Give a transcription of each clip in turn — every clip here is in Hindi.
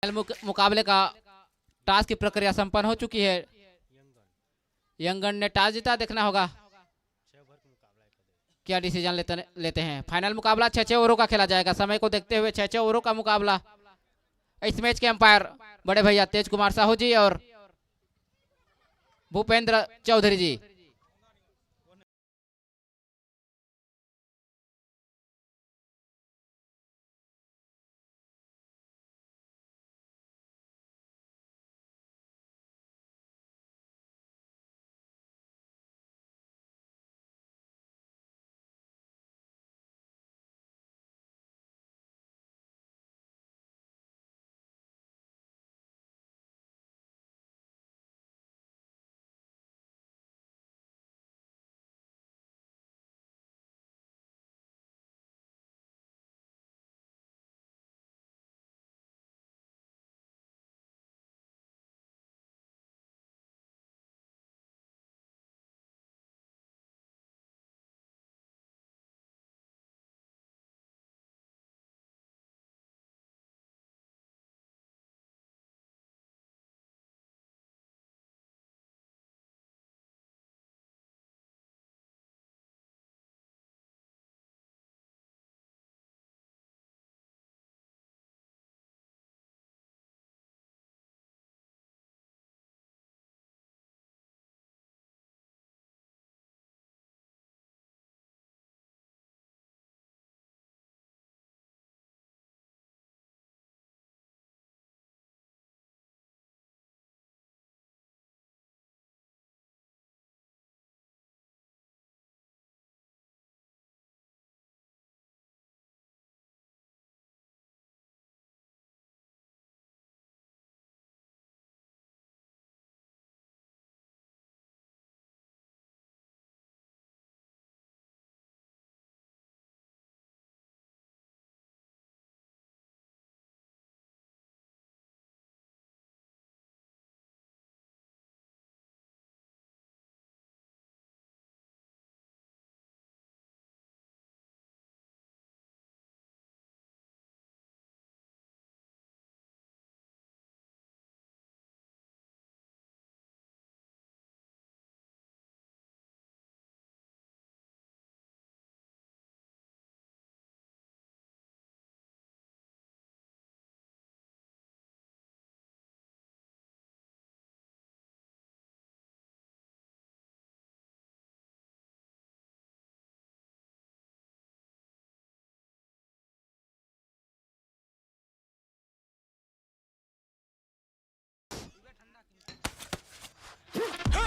मुकाबले का टॉस की प्रक्रिया संपन्न हो चुकी है। यंगन ने टॉस जीता, देखना होगा क्या डिसीजन लेते हैं। फाइनल मुकाबला 6 ओवरों का खेला जाएगा। समय को देखते हुए 6 ओवरों का मुकाबला। इस मैच के अंपायर बड़े भैया तेज कुमार साहू जी और भूपेंद्र चौधरी जी।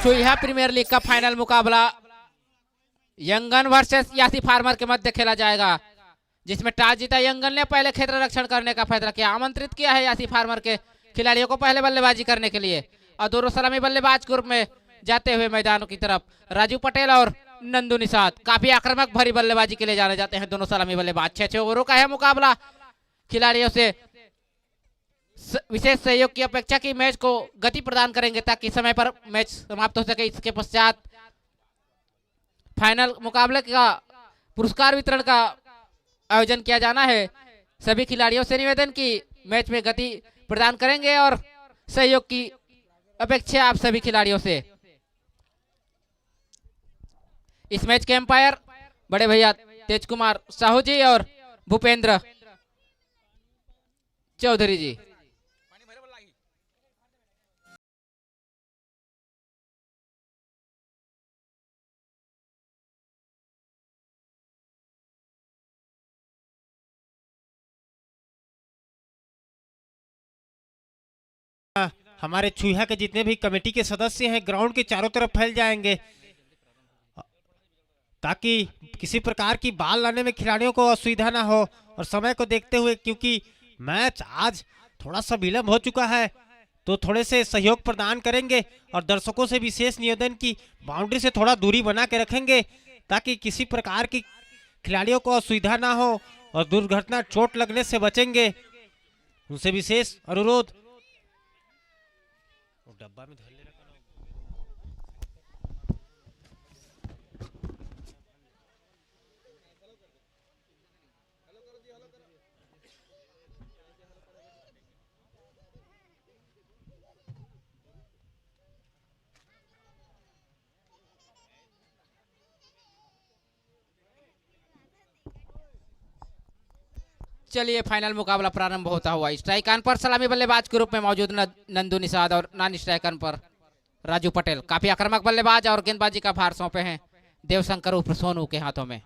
चुईहा प्रीमियर लीग का फाइनल मुकाबला यंगन वर्सेस यासी फार्मर के मध्य खेला जाएगा, जिसमें टॉस जीता यंगन ने पहले क्षेत्र रक्षण करने का फैसला किया। आमंत्रित किया है यासी फार्मर के खिलाड़ियों को पहले बल्लेबाजी करने के लिए और दोनों सलामी बल्लेबाज ग्रुप में जाते हुए मैदानों की तरफ राजू पटेल और नंदू निषाद काफी आक्रामक भरी बल्लेबाजी के लिए जाने जाते हैं दोनों सलामी बल्लेबाज। 6 ओवरों का है मुकाबला। खिलाड़ियों से विशेष सहयोग की अपेक्षा की मैच को गति प्रदान करेंगे ताकि समय पर मैच समाप्त हो सके। इसके पश्चात फाइनल मुकाबले का पुरस्कार वितरण का आयोजन किया जाना है। सभी खिलाड़ियों से निवेदन की मैच में गति प्रदान करेंगे और सहयोग की अपेक्षा आप सभी खिलाड़ियों से। इस मैच के अंपायर बड़े भैया तेज कुमार साहू जी और भूपेंद्र चौधरी जी। हमारे चूहा के जितने भी कमेटी के सदस्य हैं ग्राउंड के चारों तरफ फैल जाएंगे ताकि किसी प्रकार की बाल लाने में खिलाड़ियों को असुविधा ना हो। और समय को देखते हुए क्योंकि मैच आज थोड़ा सा विलंब हो चुका है तो थोड़े से सहयोग प्रदान करेंगे और दर्शकों से विशेष निवेदन की बाउंड्री से थोड़ा दूरी बना के रखेंगे ताकि किसी प्रकार की खिलाड़ियों को असुविधा ना हो और दुर्घटना चोट लगने से बचेंगे। उनसे विशेष अनुरोध। डब्बा में चलिए फाइनल मुकाबला प्रारंभ होता हुआ। स्ट्राइक पर सलामी बल्लेबाज के रूप में मौजूद नंदू निषाद और नॉन स्ट्राइक पर राजू पटेल काफी आक्रामक बल्लेबाज और गेंदबाजी का भार सौंपे हैं देवशंकर उर्फ सोनू के हाथों में।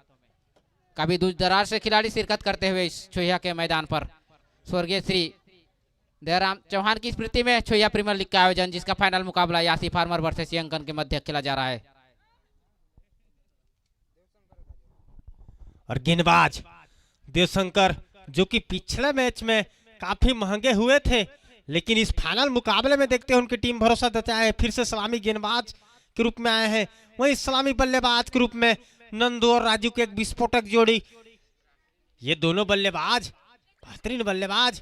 काफी दूर दराज से खिलाड़ी शिरकत करते हुए इस छोइया के मैदान पर। स्वर्गीय श्री दयाराम चौहान की स्मृति में छोइया प्रीमियर लीग का आयोजन, जिसका फाइनल मुकाबला यासी फार्मर वर्सेस यंगन के मध्य खेला जा रहा है। और गेंदबाज देवशंकर जो कि पिछले मैच में काफी महंगे हुए थे, लेकिन इस फाइनल मुकाबले में देखते हैं उनकी टीम भरोसा देता है, फिर से सलामी गेंदबाज के रूप में आए हैं। वहीं सलामी बल्लेबाज के रूप में नंदू और राजू की एक विस्फोटक जोड़ी। ये दोनों बल्लेबाज बेहतरीन बल्लेबाज।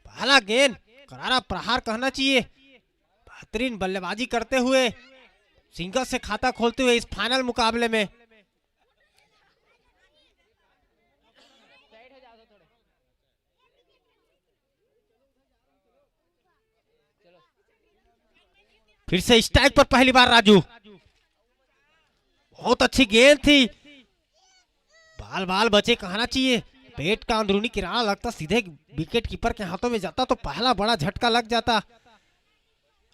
पहला गेंद करारा प्रहार कहना चाहिए, बेहतरीन बल्लेबाजी करते हुए सिंगल से खाता खोलते हुए इस फाइनल मुकाबले में। फिर से स्ट्राइक पर पहली बार राजू, बहुत अच्छी गेंद थी, बाल बाल बचे कहना चाहिए। पेट का अंदरूनी किनारा लगता सीधे विकेट कीपर के हाथों में जाता तो पहला बड़ा झटका लग जाता।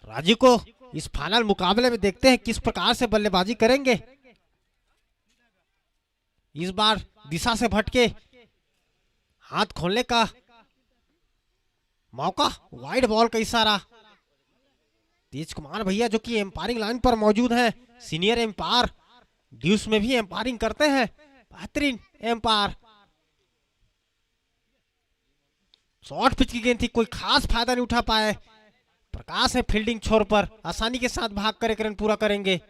राजू को इस फाइनल मुकाबले में देखते हैं किस प्रकार से बल्लेबाजी करेंगे। इस बार दिशा से भटके हाथ खोलने का मौका, वाइड बॉल का इशारा। तेज कुमार भैया जो कि एम्पायरिंग लाइन पर मौजूद हैं, सीनियर एम्पायर, ड्यूस में भी एम्पायरिंग करते हैं, बेहतरीन एम्पायर। शॉर्ट पिच की गेंद थी, कोई खास फायदा नहीं उठा पाए। प्रकाश है फील्डिंग छोर पर, आसानी के साथ भाग कर एक रन पूरा करेंगे।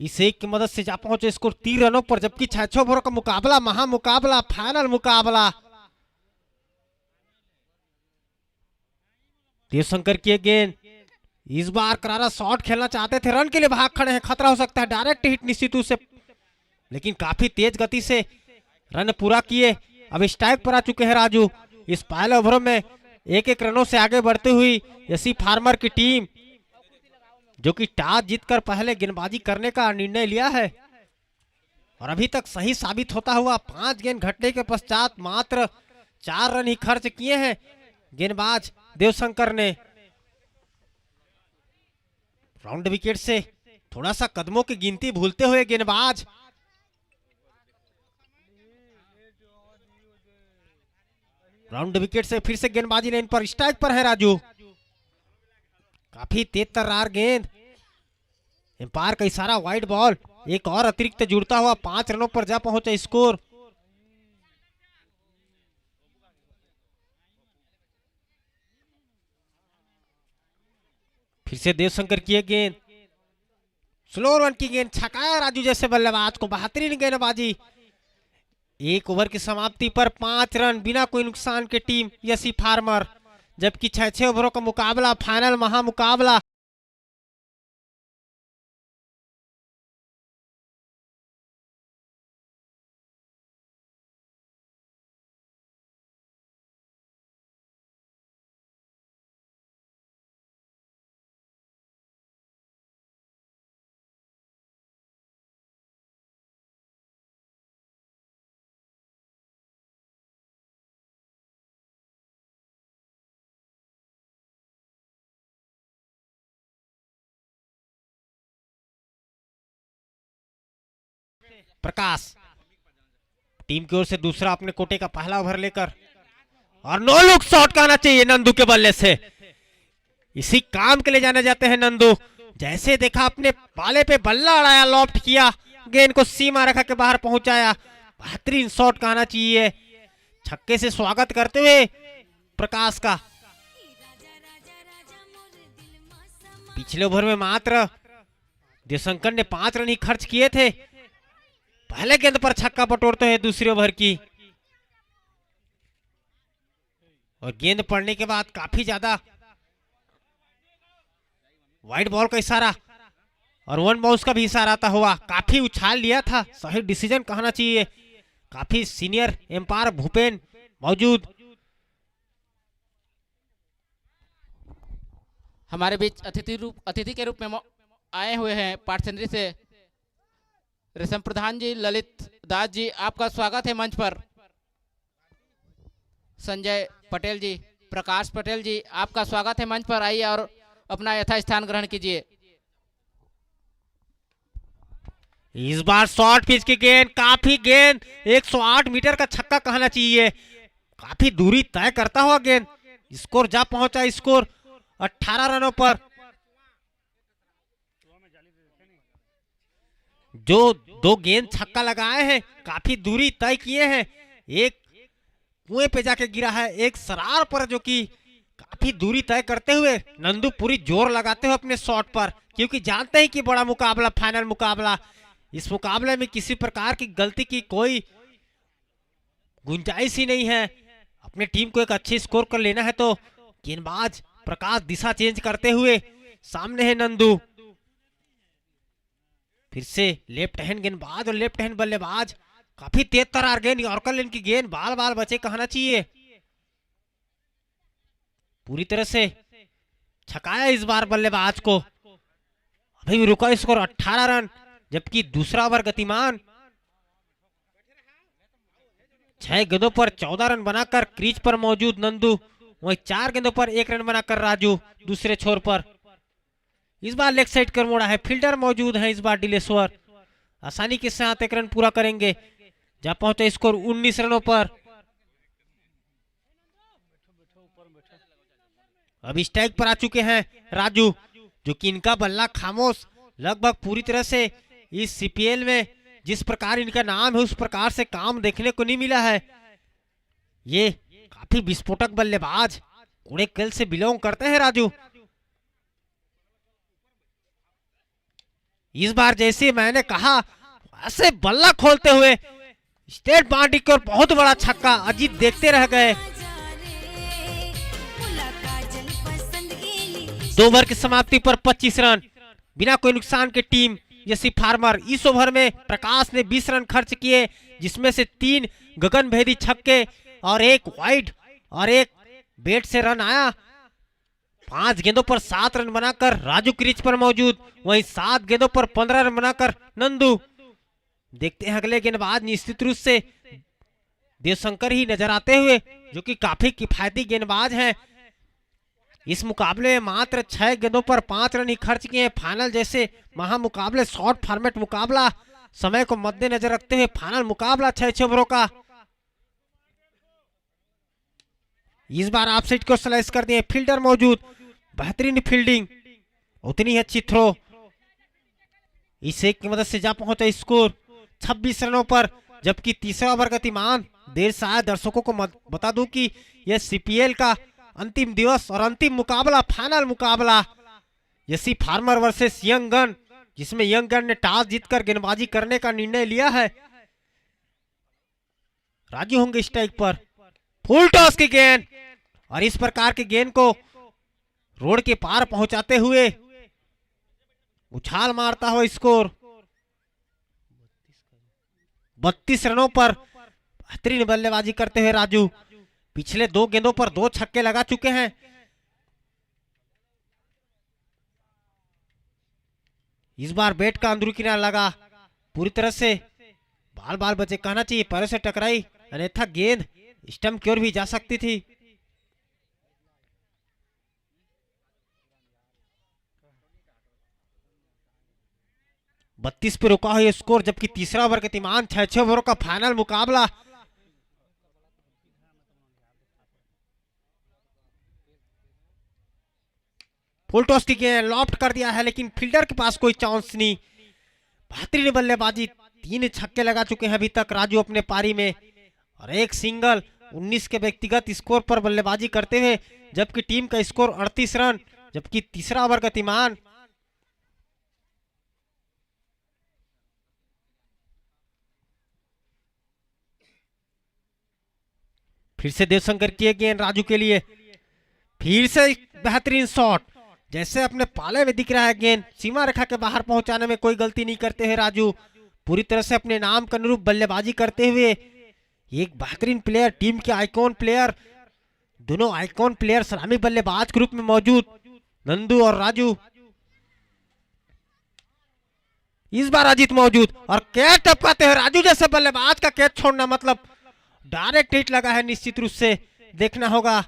इस एक की मदद से जा पहुंचे स्कोर 3 रनों पर, जबकि 6 ओवरों का मुकाबला, महामुकाबला, फाइनल मुकाबला। देवशंकर की गेंद, इस बार करारा शॉट खेलना चाहते थे, रन के लिए भाग खड़े हैं, खतरा हो सकता है डायरेक्ट हिट निश्चित रूप से, लेकिन काफी तेज गति से रन पूरा किए। अब स्ट्राइक पर आ चुके हैं राजू। इस पहले ओवर में 1-1 रनों से आगे बढ़ती हुई एसी फार्मर की टीम, जो कि टॉस जीतकर पहले गेंदबाजी करने का निर्णय लिया है और अभी तक सही साबित होता हुआ 5 गेंद घटने के पश्चात मात्र 4 रन ही खर्च किए हैं गेंदबाज देवशंकर ने। राउंड विकेट से थोड़ा सा कदमों की गिनती भूलते हुए गेंदबाज, राउंड विकेट से फिर से गेंदबाजी लाइन पर, स्ट्राइक पर है राजू। काफी तेज तर्रार गेंद, एम्पायर का इशारा, वाइड बॉल। एक और अतिरिक्त जुड़ता हुआ 5 रनों पर जा पहुंचा स्कोर। फिर से देवशंकर की गेंद, स्लो रन की गेंद, छकाया राजू जैसे बल्लेबाज को, बेहतरीन गेंदबाजी। 1 ओवर की समाप्ति पर 5 रन बिना कोई नुकसान के टीम एसी फार्मर, जबकि 6 ओवरों का मुकाबला, फाइनल महामुकाबला। प्रकाश टीम की ओर से दूसरा अपने कोटे का पहला ओवर लेकर, और नो लुक शॉट कहना चाहिए नंदू के बल्ले से। इसी काम के लिए जाने जाते हैं नंदू। जैसे देखा अपने पाले पे बल्ला अड़ाया, लॉफ्ट किया, गेंद को सीमा रेखा के बाहर पहुंचाया, बेहतरीन शॉट कहना चाहिए। छक्के से स्वागत करते हुए प्रकाश का। पिछले ओवर में मात्र देवशंकर ने 5 रन ही खर्च किए थे, पहले गेंद पर छक्का बटोरते हैं दूसरे ओवर की, और गेंद पड़ने के बाद काफी ज्यादा वाइड बॉल का इशारा और 1 बाउंस का भी इशारा आता हुआ, काफी उछाल लिया था, सही डिसीजन कहना चाहिए। काफी सीनियर एम्पायर भूपेन मौजूद। हमारे बीच अतिथि के रूप में आए हुए हैं पार्टनरी से रेशम प्रधान जी, ललित दास जी, आपका स्वागत है मंच पर। संजय पटेल जी, प्रकाश पटेल जी, आपका स्वागत है मंच पर। आइए और अपना यथास्थान ग्रहण कीजिए। इस बार शॉर्ट पिच की गेंद, काफी गेंद, 108 मीटर का छक्का कहना चाहिए, काफी दूरी तय करता हुआ गेंद, स्कोर जा पहुंचा, स्कोर 18 रनों पर। जो दो गेंद छक्का लगाए हैं, काफी दूरी तय किए हैं, एक कुएं पे जाके गिरा है, एक सरार पर, जो कि काफी दूरी तय करते हुए नंदू पूरी जोर लगाते हुए अपने शॉट पर, क्योंकि जानते हैं कि बड़ा मुकाबला, फाइनल मुकाबला, इस मुकाबले में किसी प्रकार की गलती की कोई गुंजाइश ही नहीं है। अपने टीम को एक अच्छी स्कोर कर लेना है तो गेंदबाज प्रकाश दिशा चेंज करते हुए सामने है नंदू। फिर से लेफ्ट हैंड गेंदबाज और लेफ्ट हैंड बल्लेबाज, काफी तेज तरार गेंद, यॉर्कर लेन की गेंद, बाल बाल बचे कहना चाहिए, पूरी तरह से छकाया इस बार बल्लेबाज को। अभी भी रुका स्कोर 18 रन, जबकि दूसरा ओवर गतिमान, 6 गेंदों पर 14 रन बनाकर क्रीज पर मौजूद नंदू, वहीं 4 गेंदों पर 1 रन बनाकर राजू दूसरे छोर पर। इस बार लेग साइड कर मोड़ा है, फील्डर मौजूद है इस बार दिलेश्वर, आसानी के साथ 1 रन पूरा करेंगे, जहां पहुंचे स्कोर 19 रनों पर। अब स्ट्राइक पर आ चुके हैं राजू, जो कि इनका बल्ला खामोश लगभग पूरी तरह से इस सीपीएल में जिस प्रकार इनका नाम है उस प्रकार से काम देखने को नहीं मिला है। ये काफी विस्फोटक बल्लेबाज कूड़े कल से बिलोंग करते हैं राजू। इस बार जैसे मैंने कहा ऐसे बल्ला खोलते हुए स्टेट बाउंड्री की ओर बहुत बड़ा छक्का, अजीत देखते रह गए। 2 ओवर की समाप्ति पर 25 रन बिना कोई नुकसान के टीम यसी फार्मर। इस ओवर में प्रकाश ने 20 रन खर्च किए, जिसमें से 3 गगनभेदी छक्के और 1 वाइड और 1 बेट से रन आया। 5 गेंदों पर 7 रन बनाकर राजू क्रीज पर मौजूद, वहीं 7 गेंदों पर 15 रन बनाकर नंदू। देखते हैं अगले गेंदबाज, निश्चित रूप से देवशंकर ही नजर आते हुए, जो कि काफी किफायती गेंदबाज हैं। इस मुकाबले में मात्र 6 गेंदों पर 5 रन ही खर्च किए। फाइनल जैसे महामुकाबले, शॉर्ट फॉर्मेट मुकाबला, समय को मद्देनजर रखते हुए फाइनल मुकाबला 6 ओवरों का। इस बार आप साइड को स्लाइस कर दिए, फील्डर मौजूद, बेहतरीन फील्डिंग, उतनी ही अच्छी थ्रो, इस एक की मदद से जा पहुंचा स्कोर 26 रनों पर, जबकि तीसरा ओवर गतिमान। देर से आए दर्शकों को बता दूं कि यह सीपीएल का अंतिम दिवस और अंतिम मुकाबला, फाइनल मुकाबला, यसी फार्मर वर्सेस यंग गन, जिसमें यंग गन ने टॉस जीतकर गेंदबाजी करने का निर्णय लिया है। राजू होंगे स्ट्राइक पर, फुल टॉस की गेंद, और इस प्रकार की गेंद को रोड के पार पहुंचाते हुए उछाल मारता हुआ स्कोर 32 रनों पर बेहतरीन बल्लेबाजी करते हुए राजू। पिछले 2 गेंदों पर 2 छक्के लगा चुके हैं। इस बार बैट का अंदरूनी किनारा लगा, पूरी तरह से बाल बाल बचे कहना चाहिए, पैरों से टकराई, अन्यथा गेंद स्टंप की ओर भी जा सकती थी। बत्तीस पे रुका हुआ स्कोर, जबकि तीसरा ओवर गतिमान, 6 ओवरों का फाइनल मुकाबला। फुल टॉस की गेंद लॉफ्ट कर दिया है, लेकिन फील्डर के पास कोई चांस नहीं। बेहतरीन बल्लेबाजी, 3 छक्के लगा चुके हैं अभी तक राजू अपने पारी में, और 1 सिंगल, 19 के व्यक्तिगत स्कोर पर बल्लेबाजी करते हुए, जबकि टीम का स्कोर 38 रन, जबकि तीसरा ओवर गतिमान। फिर से देवशंकर किए गेंद राजू के लिए, फिर से बेहतरीन शॉट, जैसे अपने पाले में दिख रहा है गेंद, सीमा रेखा के बाहर पहुंचाने में कोई गलती नहीं करते हैं राजू, पूरी तरह से अपने नाम के अनुरूप बल्लेबाजी करते हुए। एक बेहतरीन प्लेयर, टीम के आइकॉन प्लेयर, दोनों आइकॉन प्लेयर सलामी बल्लेबाज के रूप में मौजूद नंदू और राजू। इस बार अजीत मौजूद और कैच टपकाते हैं राजू जैसे बल्लेबाज का कैच छोड़ना मतलब डायरेक्ट हिट लगा है, निश्चित रूप से देखना होगा।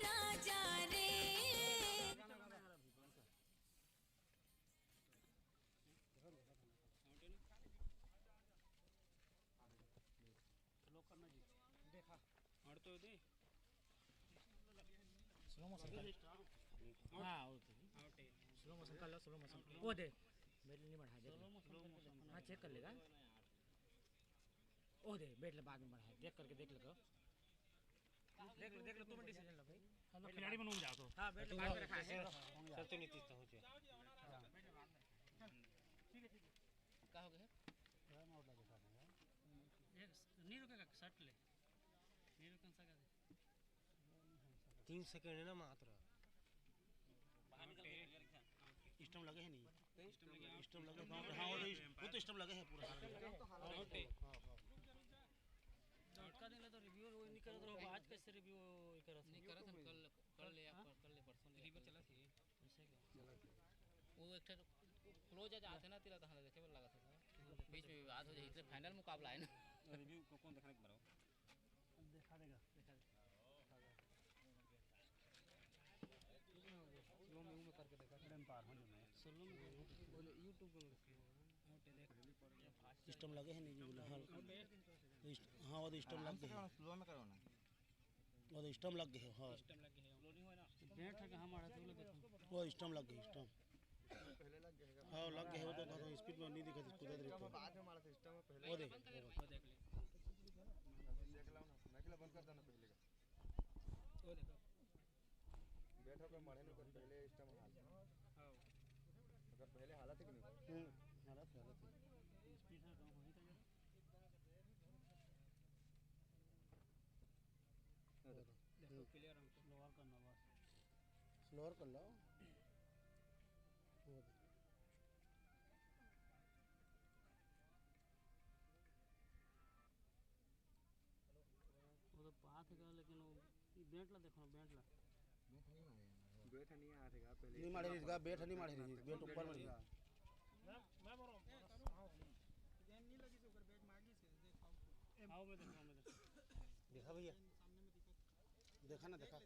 राजा रे वो दे बेट नहीं बढ़ा दे। हाँ चेक कर लेगा। ओ दे बेट ले बाद में बढ़ा देख करके देख लो तुम डिसीजन लो भाई। हम लोग खिलाड़ी बनूंगा जाओ तो। हाँ बेट बाद में रखा है। चल तो नीतीश तो हो जाए। ठीक है क्या हो गया नहीं रुकेगा शर्ट ले नहीं रुकन सका 3 सेकंड है ना मात्र। स्टम लगे हैं नहीं स्टम लगे हाँ वो तो स्टम लगे हैं पूरा का दिन तो रिव्यू वो नहीं करे तो आज कैसे रिव्यू करा नहीं करा था कल ले परसों रिव्यू चला थी ऐसे वो एक क्लोज आज आते ना तिला तहां देखे लगा था बीच में विवाद हो जाए इसलिए फाइनल मुकाबला है ना रिव्यू को कौन देखने के बारो दिखा देगा स्लो में करके देखा एकदम पार हो जाना स्लो में बोले YouTube पे सिस्टम लगे हैं नहीं बोले हां हां वो स्टम लग गए स्लो में करो ना वो स्टम लग गए हां स्टम लग गए लोडिंग हो ना डेट है कहां मारा थे देखो वो स्टम लग गए स्टम पहले लग गए हां लग गए वो तो स्पीड में नहीं दिखा इसको बाद में मारा सिस्टम में पहले वो देख ले देख लो ना नकला बंद कर देना पहले का वो देखो बैठो पे मारे नहीं कर पहले स्टम हाल हां अगर पहले हालत है कि नहीं हालत स्पीड है कम होनी चाहिए देखो क्लियर हमको स्लोअर करना बस स्लोअर कर लो वो तो पाथ है लेकिन वो बेंट ला देखो बेंट ला बेट नहीं आ रहेगा पहले नहीं मारे इसका बेट नहीं मारे बेट ऊपर में मैं बोल रहा हूं ध्यान नहीं लगी तो बेट मारगी से देखो आओ मैं देखो देखा भैया देखा ना देखा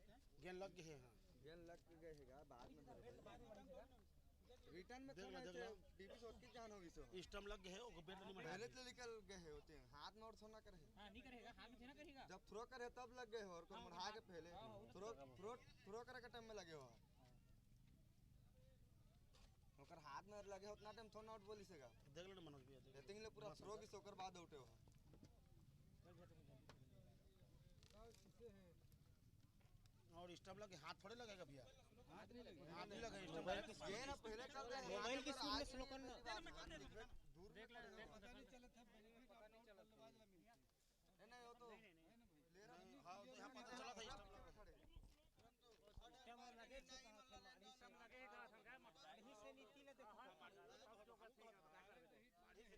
गेंद लग गए हैं गेंद लग गए हैगा बाद में रिटर्न में थोड़ा टीवी शॉट की जान होगी सो स्टंप लग गए है वो बेट नहीं मारे पहले तो निकल गए है होते हैं हाथ में और थोड़ा करे हां नहीं करेगा हाथ में थोड़ा करेगा जब थ्रो करे तब लग गए हो और कोई मढ़ा के पहले थ्रो करे के टाइम में लगे हो ओकर हाथ में लगे हो उतना टाइम थोड़ा आउट बोली सेगा देख लो मनोज भैया देख ले पूरा थ्रो की सोकर बाद आउट हो और स्टंप लगे हाथ थोड़े लगेगा भैया हाथ नहीं लगेगा मोबाइल की ये ना पहले कर रहे हैं मोबाइल की स्पीड में स्लो करना दूर देख ले पता नहीं चला था पता नहीं चला नहीं वो तो ले रहा हां तो यहां पता चला था स्टंप लगे स्टंप लगेगा संगा मत यहीं से नीति ले देखो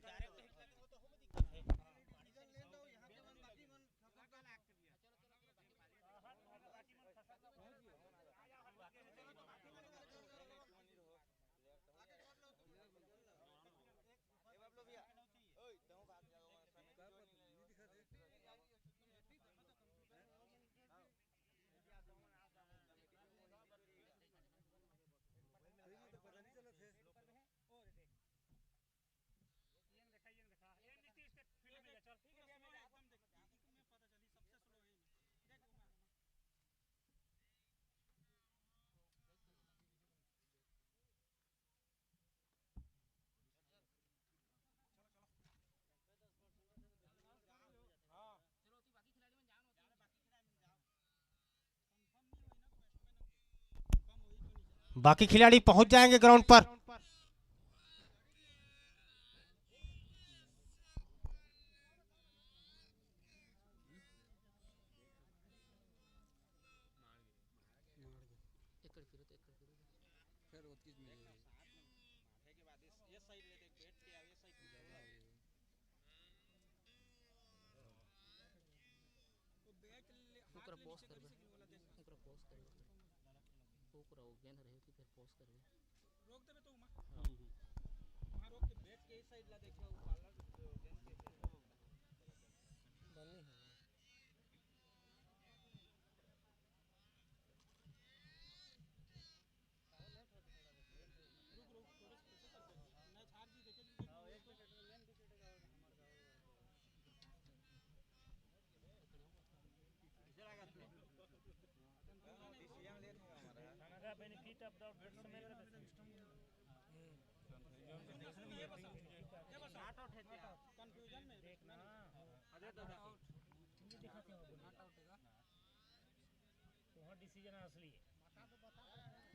डायरेक्ट हिट लगे वो तो हम दिखा है पानी से ले दो यहां पे मन बाकी मन फका लाग के दिया बाकी मन फसा का पहुंच गया बाकी खिलाड़ी पहुंच जाएंगे ग्राउंड पर।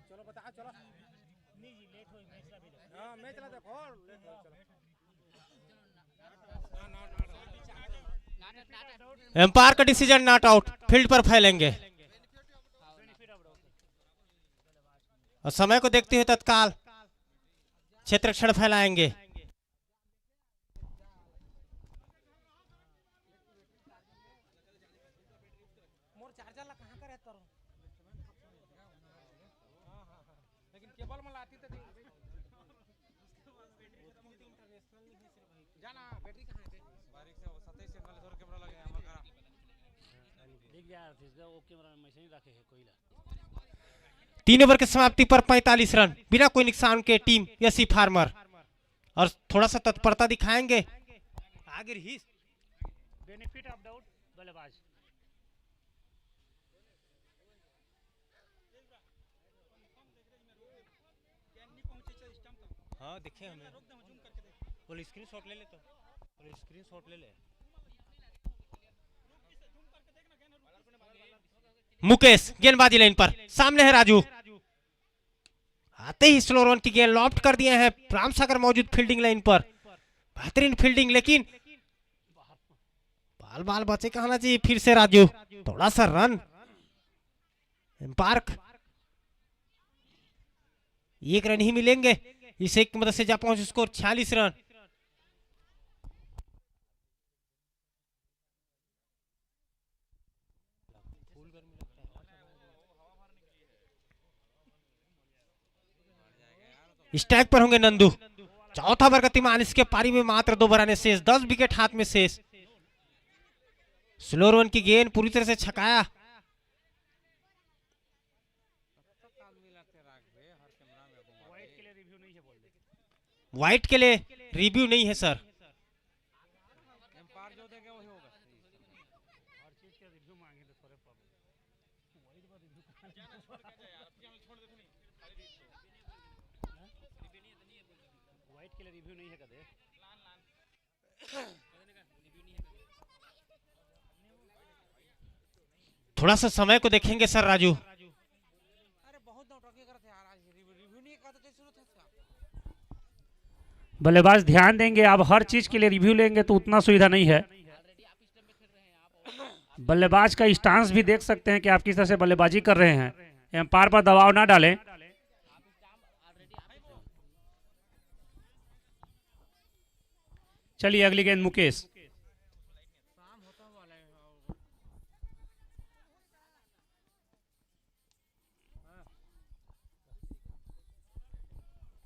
चलो बता चलो नहीं जी लेट हुई मैच ला भी हां मैच ला देखो लेट हो चलो एम्पायर का डिसीजन नॉट आउट, फील्ड पर फैलेंगे और समय को देखते हुए तत्काल क्षेत्ररक्षण फैलाएंगे। मोर चार्जर ला कहां कर है तोर लेकिन केबल में लाती तो जाना बैटरी कहां है बारीक से 27 से 40 कैमरा लगे हमर खराब देख यार इसका वो कैमरा में मशीन रखे है कोयला। 3 ओवर की समाप्ति पर 45 रन बिना कोई नुकसान के टीम एसी फार्मर और थोड़ा सा तत्परता दिखाएंगे आगे रही बेनिफिट ऑफ डाउट बल्लेबाज हाँ देखे हमें वो स्क्रीनशॉट ले ले तो वो स्क्रीनशॉट ले ले। मुकेश गेंदबाजी लाइन पर सामने है राजू, आते ही स्लो रन की गेंद लॉफ्ट कर दिए हैं राम सागर मौजूद फील्डिंग लाइन पर। बेहतरीन फील्डिंग लेकिन बाल बाल बचे कहना चाहिए। फिर से राजू थोड़ा सा रन एम्पायर एक रन ही मिलेंगे, इस एक की मदद से जा पहुंच स्कोर 46 रन। स्टैक पर होंगे नंदू, चौथा ओवर गतिमान, इसके पारी में मात्र 2 बराने शेष, 10 विकेट हाथ में शेष। स्लो रन की गेंद पूरी तरह से छकाया। व्हाइट के लिए रिव्यू नहीं है सर। एम्पायर जो देंगे वही होगा हर चीज के रिव्यू मांगे तो थोड़े व्हाइट के लिए रिव्यू नहीं है कदे थोड़ा सा समय को देखेंगे सर राजू। अरे बहुत नौटंकी करते यार आज रिव्यू नहीं करते कैसे जरूरत है इसका। बल्लेबाज ध्यान देंगे, आप हर चीज के लिए रिव्यू लेंगे तो उतना सुविधा नहीं है। बल्लेबाज का स्टांस भी देख सकते हैं कि आप किस तरह से बल्लेबाजी कर रहे हैं, एम्पायर पर दबाव ना डालें। चलिए अगली गेंद मुकेश।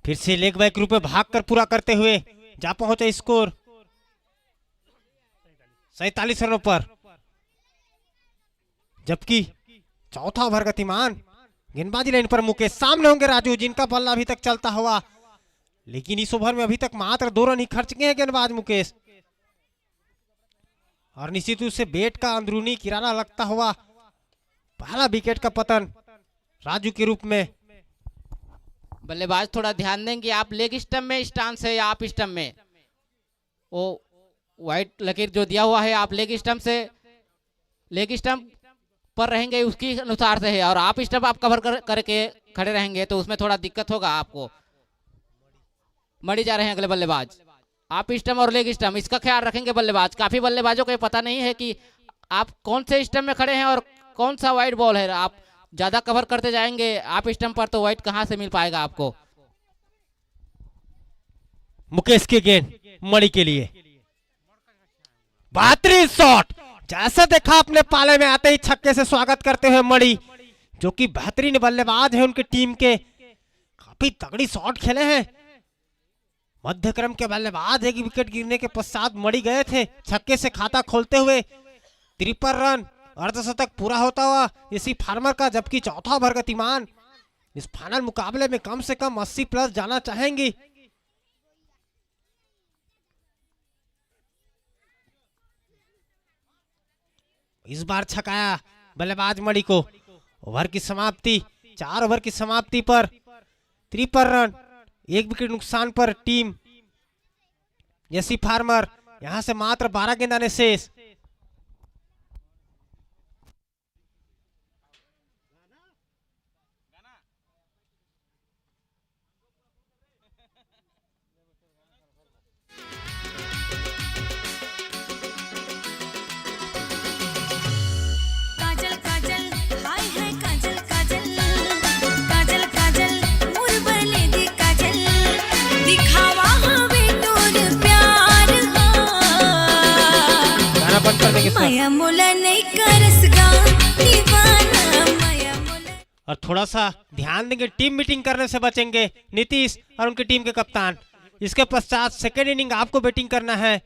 फिर से लेग बैक रूप में भागकर पूरा करते हुए जा पहुंचे स्कोर 47 रनों पर, जबकि चौथा ओवर गतिमान गेंदबाजी लाइन पर मुकेश, सामने होंगे राजू जिनका बल्ला अभी तक चलता हुआ, लेकिन इस ओवर में अभी तक मात्र 2 रन ही खर्च गए हैं गेंदबाज मुकेश। और निश्चित रूप से बैट का अंदरूनी किराना लगता हुआ पहला विकेट का पतन राजू के रूप में। बल्लेबाज थोड़ा ध्यान देंगे, आप लेग स्टंप में स्टांस है या आप स्टंप में, वो व्हाइट लकीर जो दिया हुआ है आप लेग स्टंप पर रहेंगे उसके अनुसार से है, और आप स्टंप आप कवर करके खड़े रहेंगे तो उसमें थोड़ा दिक्कत होगा आपको। मड़ी जा रहे हैं अगले बल्लेबाज। आप स्टंप और लेग स्टंप इसका ख्याल रखेंगे बल्लेबाज। काफी बल्लेबाजों को ये पता नहीं है कि आप कौन से स्टंप में खड़े हैं और कौन सा वाइड बॉल है। आप ज्यादा कवर करते जाएंगे आप स्टंप पर तो वाइड कहां से मिल पाएगा आपको। मुकेश की गेंद मणि के लिए, बेहतरीन शॉट। जैसे देखा अपने पाले में आते ही छक्के से स्वागत करते हुए मणि, जो कि बेहतरीन बल्लेबाज है उनकी टीम के, काफी तगड़ी शॉट खेले हैं। मध्य क्रम के बल्लेबाज, एक विकेट गिरने के पश्चात मणि गए थे छक्के से खाता खोलते हुए। 53 रन अर्धशतक पूरा होता हुआ इसी फार्मर का, जबकि चौथा ओवर गतिमान इस फाइनल मुकाबले में कम से कम 80 प्लस जाना चाहेंगी। इस बार छकाया बल्लेबाज मणि को। ओवर की समाप्ति, 4 ओवर की समाप्ति पर 53 रन, 1 विकेट नुकसान पर टीम एसी फार्मर। यहां से मात्र 12 गेंद आने शेष। काजल काजल हाय हाय काजल काजल काजल काजल मोर बरले दी काजल दिखावा हवे तोर प्यार हा गाना बंद करने के साथ माया मोला नहीं करसगा दीवाना माया मोला। और थोड़ा सा ध्यान देंगे, टीम मीटिंग करने से बचेंगे नीतीश और उनकी टीम के कप्तान। इसके पश्चात सेकेंड इनिंग आपको बैटिंग करना है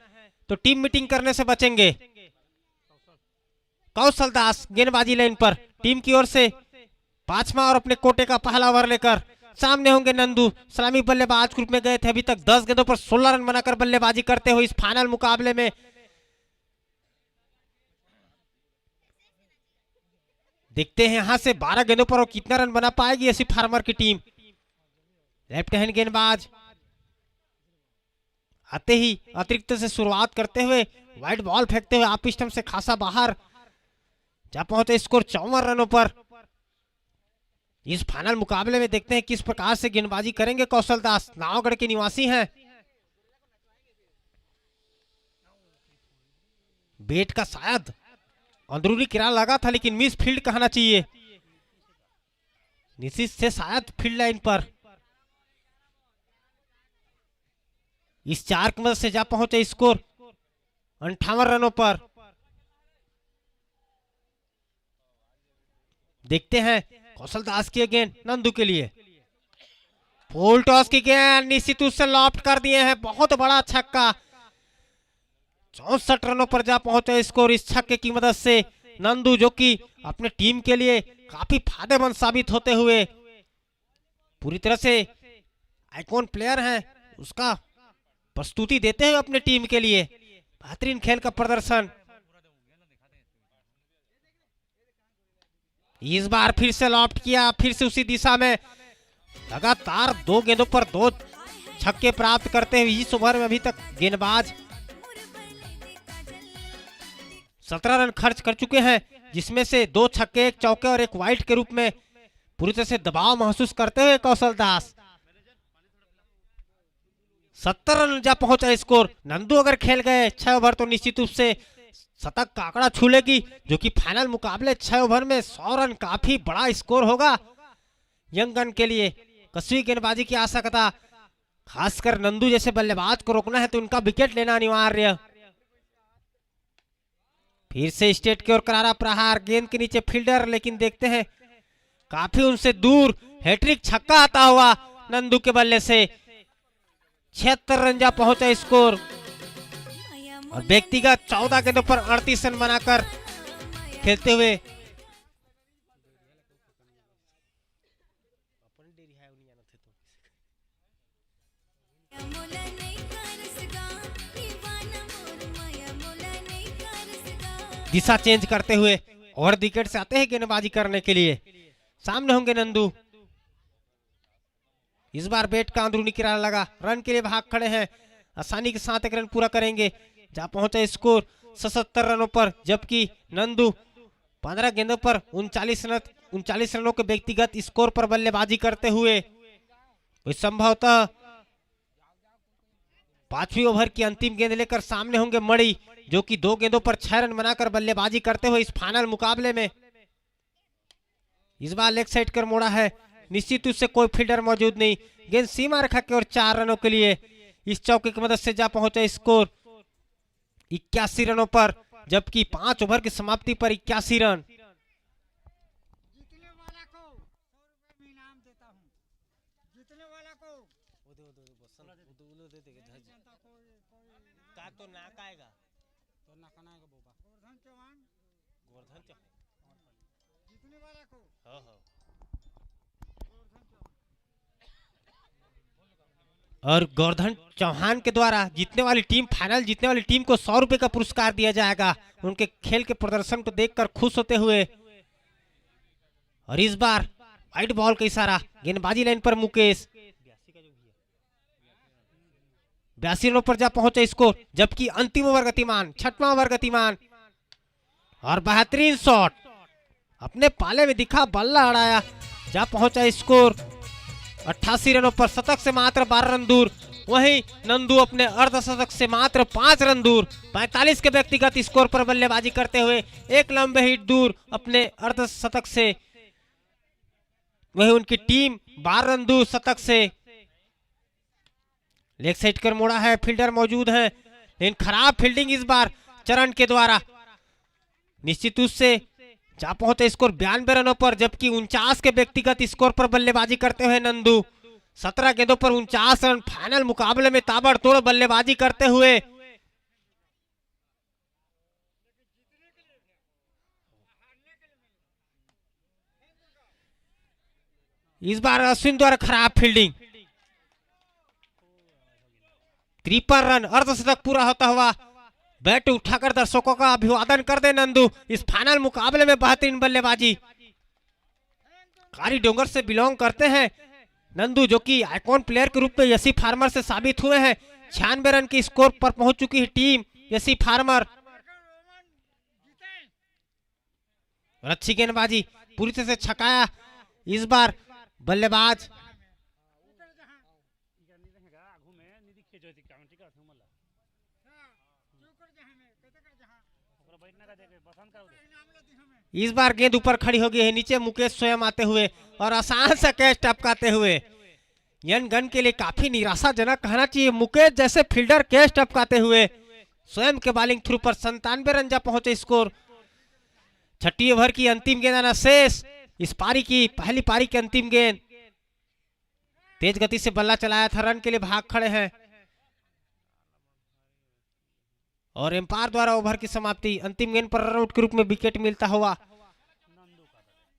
तो टीम मीटिंग करने से बचेंगे। कौशल दास गेंदबाजी लाइन पर टीम की ओर से 5वां और अपने कोटे का पहला ओवर लेकर सामने होंगे नंदू। सलामी बल्लेबाज ग्रुप में गए थे, अभी तक 10 गेंदों पर 16 रन बनाकर बल्लेबाजी करते हुए इस फाइनल मुकाबले में। देखते हैं यहां से 12 गेंदों पर और कितना रन बना पाएगी ऐसी फार्मर की टीम। लेफ्ट हैंड गेंदबाज आते ही अतिरिक्त से शुरुआत करते हुए वाइड बॉल फेंकते हुए आप स्टंप से खासा बाहर जा पहुंचे। स्कोर 54 रनों पर। इस फाइनल मुकाबले में देखते हैं किस प्रकार से गेंदबाजी करेंगे कौशल दास, नावगढ़ के निवासी हैं। बैट का शायद अंदरूनी किनारा लगा था लेकिन मिस फील्ड कहना चाहिए। नीतीश से शायद फील्ड लाइन पर इस 4 की मदद से जा पहुंचे। स्कोर 58 रनों पर। देखते हैं कौशल दास की गेंद नंदू के लिए, फुल टॉस की गेंद निश्चित रूप से लॉफ्ट कर दिए हैं। बहुत बड़ा छक्का, 64 रनों पर जा पहुंचे स्कोर इस छक्के की मदद से। नंदू जो कि अपने टीम के लिए काफी फायदेमंद साबित होते हुए पूरी तरह से आइकॉन प्लेयर हैं, उसका प्रस्तुति देते हुए अपने टीम के लिए बेहतरीन खेल का प्रदर्शन। इस बार फिर से लॉफ्ट किया, फिर से उसी दिशा में लगातार 2 गेंदों पर 2 छक्के प्राप्त करते हुए इस ओवर में अभी तक गेंदबाज 17 रन खर्च कर चुके हैं, जिसमें से 2 छक्के, 1 चौके और 1 वाइड के रूप में पूरी तरह से दबाव महसूस करते हुए कौशल दास 70 रन जा पहुंचा स्कोर। नंदू अगर खेल गए 6 ओवर तो निश्चित रूप से शतक का आंकड़ा छू लेगी, जो कि फाइनल मुकाबले 6 ओवर में 100 रन काफी बड़ा स्कोर होगा यंग गन के लिए। कसवी गेंदबाजी की आवश्यकता, खासकर नंदू जैसे बल्लेबाज को रोकना है तो उनका विकेट लेना अनिवार्य। फिर से स्टेट की ओर करारा प्रहार, गेंद के नीचे फील्डर, लेकिन देखते हैं काफी उनसे दूर हैट्रिक छक्का आता हुआ नंदू के बल्ले से। 76 रन जा पहुंचा स्कोर और व्यक्तिगत 14 गेंदों पर 38 रन बनाकर खेलते हुए दिशा चेंज करते हुए और विकेट से आते हैं गेंदबाजी करने के लिए। सामने होंगे नंदू। इस बार बैट का अंदरूनी किनारा लगा, रन के लिए भाग खड़े हैं, आसानी के साथ 1 रन पूरा करेंगे। जा पहुंचा स्कोर 77 रनों पर, जबकि नंदू 15 गेंदों पर 39 रन 39 रनों के व्यक्तिगत स्कोर पर बल्लेबाजी करते हुए संभवतः 5वीं ओवर की अंतिम गेंद लेकर सामने होंगे मणि, जो कि 2 गेंदों पर 6 रन बनाकर बल्लेबाजी करते हुए इस फाइनल मुकाबले में। इस बार लेग साइड कर मोड़ा है, निश्चित रूप से कोई फील्डर मौजूद नहीं। गेंद सीमा रेखा के और 4 रनों के लिए इस चौके की मदद से जा पहुंचा स्कोर 81 रनों पर, जबकि 5 ओवर की समाप्ति पर 81 रन। जीतने वाला को 100 रुपए में इनाम देता हूँ। जीतने वाला को तो नाक आएगा, तो नाकाना का बोबा गोवर्धन चौहान जीतने वाला को और गोवर्धन चौहान के द्वारा जीतने वाली टीम, फाइनल जीतने वाली टीम को 100 रुपए का पुरस्कार दिया जाएगा, उनके खेल के प्रदर्शन को देखकर खुश होते हुए। और इस बार वाइड बॉल का इशारा, गेंदबाजी लाइन पर मुकेश 82 रनों पर जा पहुंचा स्कोर, जबकि अंतिम ओवर गतिमान, 6वां ओवर गतिमान और बेहतरीन शॉट अपने पाले में दिखा, बल्ला अड़ाया, जा पहुंचा स्कोर 88 रनों पर, शतक से मात्र 12 रन दूर। वहीं नंदू अपने अर्धशतक से मात्र 5 रन दूर, 45 के व्यक्तिगत स्कोर पर बल्लेबाजी करते हुए एक लंबे हिट दूर अपने अर्धशतक से। वहीं उनकी टीम 12 रन दूर शतक से। लेग साइड कर मोड़ा है, फील्डर मौजूद है, लेकिन खराब फील्डिंग इस बार चरण के द्वारा। निश्चित रूप से जा पहुंचे स्कोर 92 रनों पर, जबकि 49 के व्यक्तिगत स्कोर पर बल्लेबाजी करते हुए नंदू 17 गेंदों पर 49 रन, फाइनल मुकाबले में ताबड़तोड़ बल्लेबाजी करते हुए। इस बार अश्विन द्वारा खराब फील्डिंग, 53 रन, अर्धशतक पूरा होता हुआ बैट उठाकर दर्शकों का अभिवादन कर दे नंदू। इस फाइनल मुकाबले में बेहतरीन बल्लेबाजी, कारी डोंगर से बिलोंग करते हैं नंदू, जो कि आइकॉन प्लेयर के रूप में यसी फार्मर से साबित हुए हैं। 96 रन के स्कोर पर पहुंच चुकी है टीम यसी फार्मर। और अच्छी गेंदबाजी, पूरी तरह से छकाया इस बार बल्लेबाज। इस बार गेंद ऊपर खड़ी हो गई है, नीचे मुकेश स्वयं आते हुए और आसान सा कैच टपकाते हुए। यंग गन के लिए काफी निराशाजनक कहना चाहिए, मुकेश जैसे फील्डर कैच टपकाते हुए स्वयं के बॉलिंग थ्रू पर 97 रन जा पहुंचे स्कोर। 6ठी ओवर की अंतिम गेंद आना शेष, इस पारी की पहली पारी की अंतिम गेंद। तेज गति से बल्ला चलाया था, रन के लिए भाग खड़े हैं और एम्पायर द्वारा ओवर की समाप्ति। अंतिम गेंद पर रन आउट के रूप में विकेट मिलता हुआ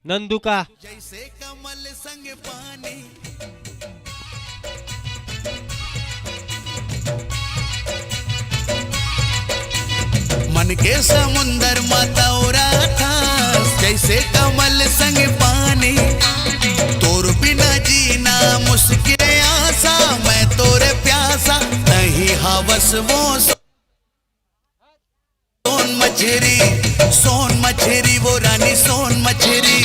नंदू का। जैसे कमल संग पानी मन के समुंदर मतौरा था, जैसे कमल संग पानी, तोर बिना जीना मुश्किल आसा, मैं तोरे प्यासा नहीं हवस वो। सोन मछरी वो रानी सोन मछरी,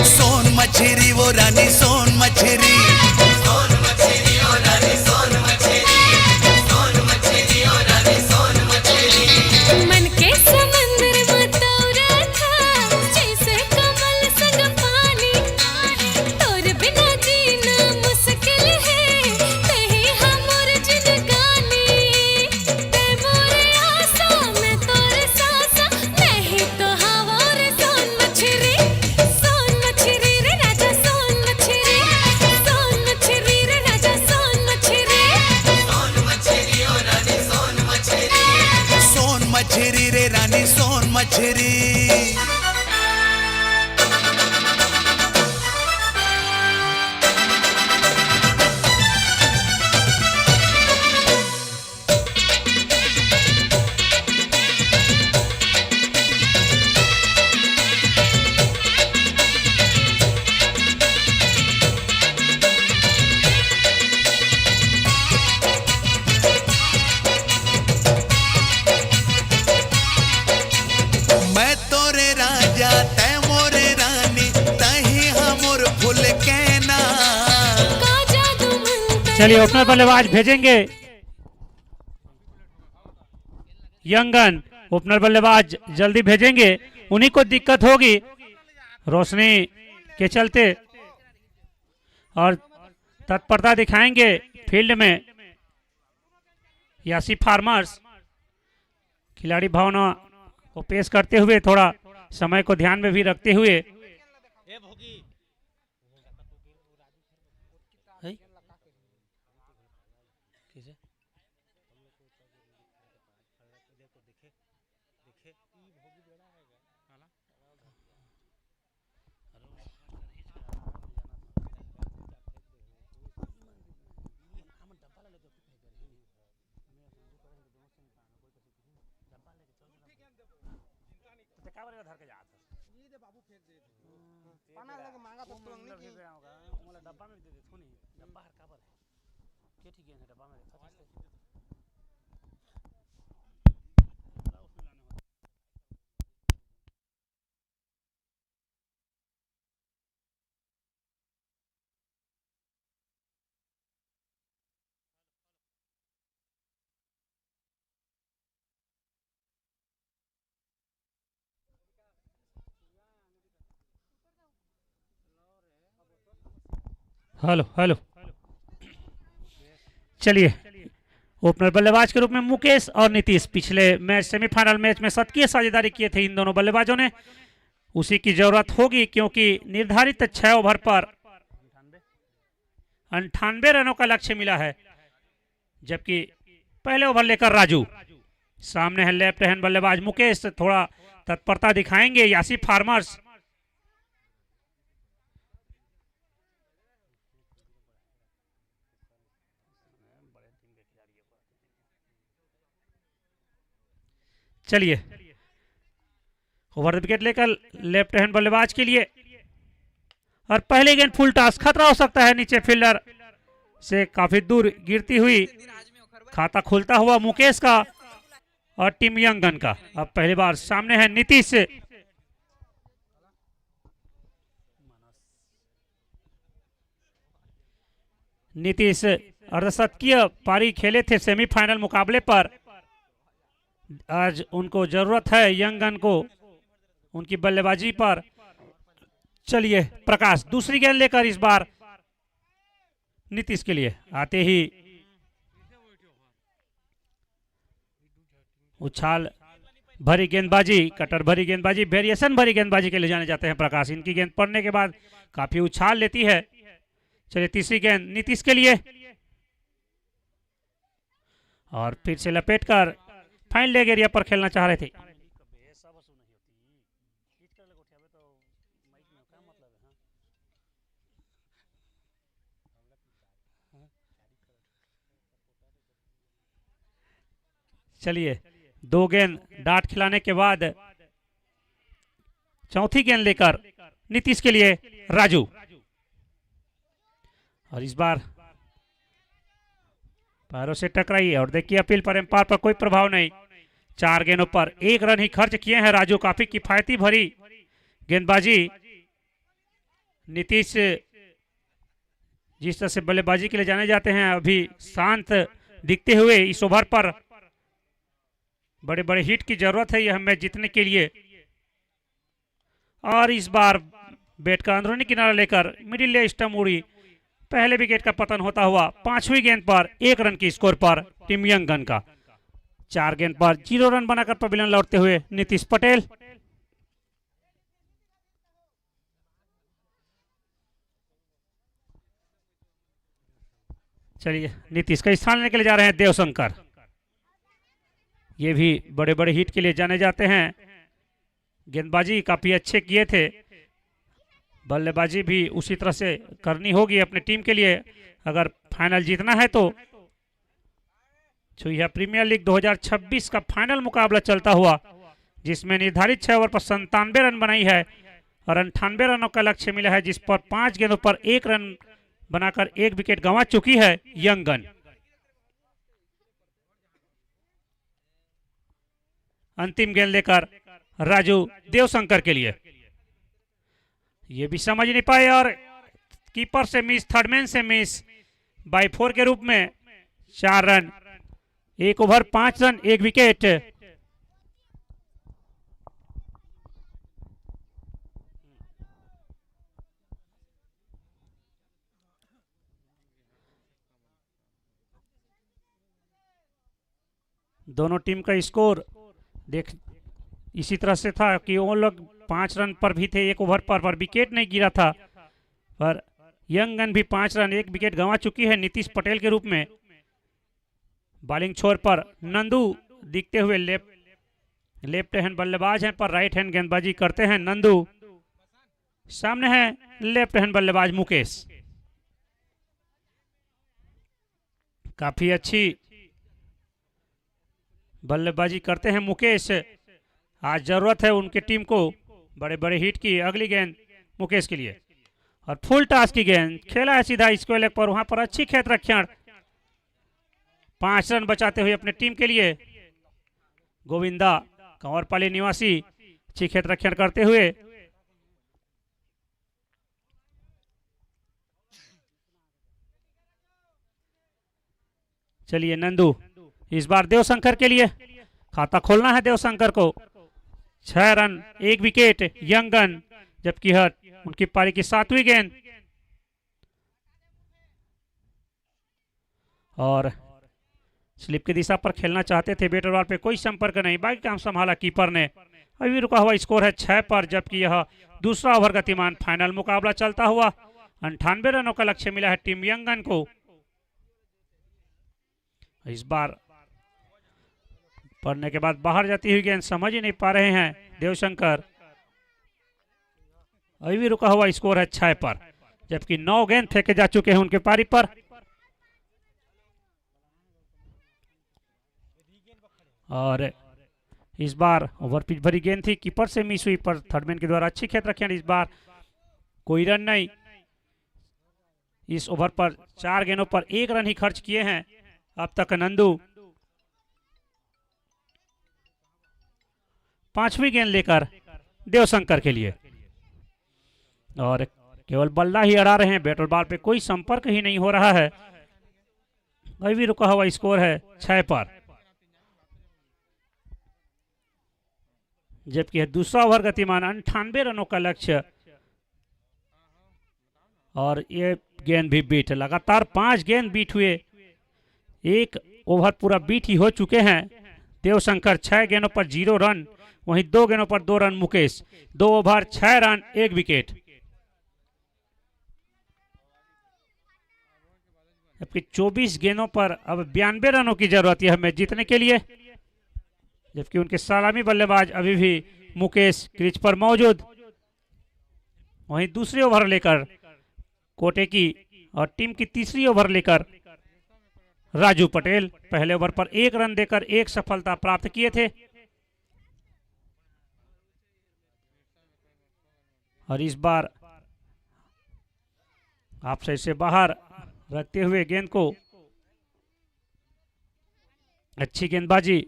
सोन मछरी वो रानी सोन मछरी, सोन मछरी वो रानी सोन मछरी, सोन मछरी वो रानी सोन मछरी। मन के समंदर मतौरा था, जैसे कमल संग पानी, तोर बिना जीना मुश्किल है, तही हमर जिंदगानी, ते मोरे आसा मैं तोरे सासा, नहीं तो हवा रे सोन मछरी, सोन मछरी रे राजा सोन मछरी, सोन मछरी रे राजा सोन मछरी, सोन मछरी ओ रानी सोन मछरी, सोन मछरी रे रानी सोन मछरी। मैं तोरे राजा तै मोरे रानी, तही चलिए ओपनर बल्लेबाज भेजेंगे यंगन। ओपनर बल्लेबाज जल्दी भेजेंगे, उन्हीं को दिक्कत होगी रोशनी के चलते, और तत्परता दिखाएंगे फील्ड में यासी फार्मर्स। खिलाड़ी भावना को पेश करते हुए, थोड़ा समय को ध्यान में भी रखते हुए। हेलो हेलो, चलिए ओपनर बल्लेबाज के रूप में मुकेश और नीतीश पिछले मैच सेमीफाइनल मैच में शतकीय साझेदारी किए थे इन दोनों बल्लेबाजों ने। उसी की जरूरत होगी क्योंकि निर्धारित 6 ओवर पर 98 रनों का लक्ष्य मिला है, जबकि पहले ओवर लेकर राजू। सामने है लेफ्ट हैंड बल्लेबाज मुकेश, थोड़ा तत्परता दिखाएंगे यासी फार्मर्स। चलिए ओवर द विकेट लेकर लेफ्ट हैंड बल्लेबाज के लिए, और पहले गेंद फुल टॉस, खतरा हो सकता है नीचे फील्डर से काफी दूर गिरती हुई। खाता खुलता हुआ मुकेश का और टीम यंगन का। अब पहली बार सामने है नीतीश। नीतीश अर्धशतकीय पारी खेले थे सेमीफाइनल मुकाबले पर। आज उनको जरूरत है यंगन को उनकी बल्लेबाजी पर। चलिए प्रकाश दूसरी गेंद लेकर इस बार नीतीश के लिए आते ही उछाल भरी गेंदबाजी, कटर भरी गेंदबाजी, वेरिएशन भरी गेंदबाजी के लिए जाने जाते हैं प्रकाश। इनकी गेंद पड़ने के बाद काफी उछाल लेती है। चलिए तीसरी गेंद नीतीश के लिए, और फिर से लपेटकर फाइन लेग एरिया पर खेलना चाह रहे थे। चलिए 2 गेंद डाट खिलाने के बाद चौथी गेंद लेकर नीतीश के लिए राजू, और इस बार पैरों से टकराई और देखिए अपील पर एम्पायर पर कोई प्रभाव नहीं। 4 गेंदों पर 1 रन ही खर्च किए हैं राजू। काफी किफायती भरी गेंदबाजी। नीतीश जिस तरह से बल्लेबाजी के लिए जाने जाते हैं, अभी शांत दिखते हुए इस ओवर पर बड़े बड़े हिट की जरूरत है यह मैच जीतने के लिए। और इस बार बैट का अंदरूनी किनारा लेकर मिडिल स्टंप उड़ी, पहले विकेट का पतन होता हुआ 5वीं गेंद पर 1 रन की स्कोर पर टीम यंगन का। 4 गेंद पर 0 रन बनाकर पवेलियन लौटते हुए नीतीश पटेल। चलिए नीतीश का स्थान लेने के लिए जा रहे हैं देवशंकर। ये भी बड़े बड़े हिट के लिए जाने जाते हैं। गेंदबाजी काफी अच्छे किए थे, बल्लेबाजी भी उसी तरह से करनी होगी अपने टीम के लिए अगर फाइनल जीतना है तो। छुईया प्रीमियर लीग 2026 का फाइनल मुकाबला चलता हुआ, जिसमें निर्धारित 6 ओवर पर 97 रन बनाई है और 98 रनों का लक्ष्य मिला है, जिस पर 5 गेंदों पर 1 रन बनाकर 1 विकेट गंवा चुकी है यंगन। अंतिम गेंद लेकर राजू देवशंकर के लिए, ये भी समझ नहीं पाए और कीपर से मिस, थर्डमैन से मिस, बाई 4 के रूप में 4 रन, 1 ओवर 5 रन 1 विकेट। दोनों टीम का स्कोर देख इसी तरह से था कि वो लोग 5 रन पर भी थे 1 ओवर पर विकेट नहीं गिरा था, पर यंग गन भी 5 रन 1 विकेट गंवा चुकी है नीतीश पटेल के रूप में। बॉलिंग छोर पर नंदू दिखते हुए लेफ्ट हैंड बल्लेबाज हैं, पर राइट हैंड गेंदबाजी करते हैं नंदू। सामने है लेफ्ट हैंड बल्लेबाज मुकेश। काफी अच्छी बल्लेबाजी करते हैं मुकेश। आज जरूरत है उनके टीम को बड़े बड़े हिट की। अगली गेंद मुकेश के लिए और फुल टॉस की गेंद खेला है सीधा स्क्वायर लेग पर। वहां पर अच्छी खेत रक्षण, 5 रन बचाते हुए अपने टीम के लिए। गोविंदा कंवरपाली निवासी अच्छी खेत रक्षण करते हुए। चलिए नंदू इस बार देवशंकर के लिए खाता खोलना है देवशंकर को। 6 रन 1 विकेट यंग गन, जबकि उनकी पारी की 7वीं गेंद और स्लिप की दिशा पर खेलना चाहते थे। बैटर बॉल पे कोई संपर्क नहीं, बाकी काम संभाला कीपर ने। अभी रुका हुआ स्कोर है 6 पर, जबकि यह दूसरा ओवर गतिमान। फाइनल मुकाबला चलता हुआ 98 रनों का लक्ष्य मिला है टीम यंगन को। इस बार पढ़ने के बाद बाहर जाती हुई गेंद समझ ही नहीं पा रहे हैं देवशंकर। अभी भी रुका हुआ स्कोर है 6 पर, जबकि 9 गेंद फेंके जा चुके हैं उनके पारी पर। और इस बार ओवर पिच भरी गेंद थी, कीपर से मिस हुई, पर थर्डमैन के द्वारा अच्छी खेत रखे। इस बार कोई रन नहीं। इस ओवर पर 4 गेंदों पर 1 रन ही खर्च किए हैं अब तक नंदू। 5वीं गेंद लेकर देवशंकर के लिए और केवल बल्ला ही अड़ा रहे हैं। बैटर बॉल पे कोई संपर्क ही नहीं हो रहा है। अभी भी रुका हुआ स्कोर है 6 पर, जबकि दूसरा ओवर गतिमान। 98 रनों का लक्ष्य और ये गेंद भी बीट। लगातार 5 गेंद बीट हुए, 1 ओवर पूरा बीट ही हो चुके हैं। देवशंकर 6 गेंदों पर 0 रन, वहीं 2 गेंदों पर 2 run Mukesh. 2 over 6 run 1 wicket. जबकि 24 गेंदों पर अब 92 रनों की जरूरत है मैच जीतने के लिए, जबकि उनके सलामी बल्लेबाज अभी भी मुकेश क्रीज पर मौजूद। वहीं दूसरी ओवर लेकर कोटे की और टीम की तीसरी ओवर लेकर राजू पटेल। पहले ओवर पर 1 रन देकर 1 सफलता प्राप्त किए थे और इस बार आपसे इसे बाहर रखते हुए गेंद को अच्छी गेंदबाजी।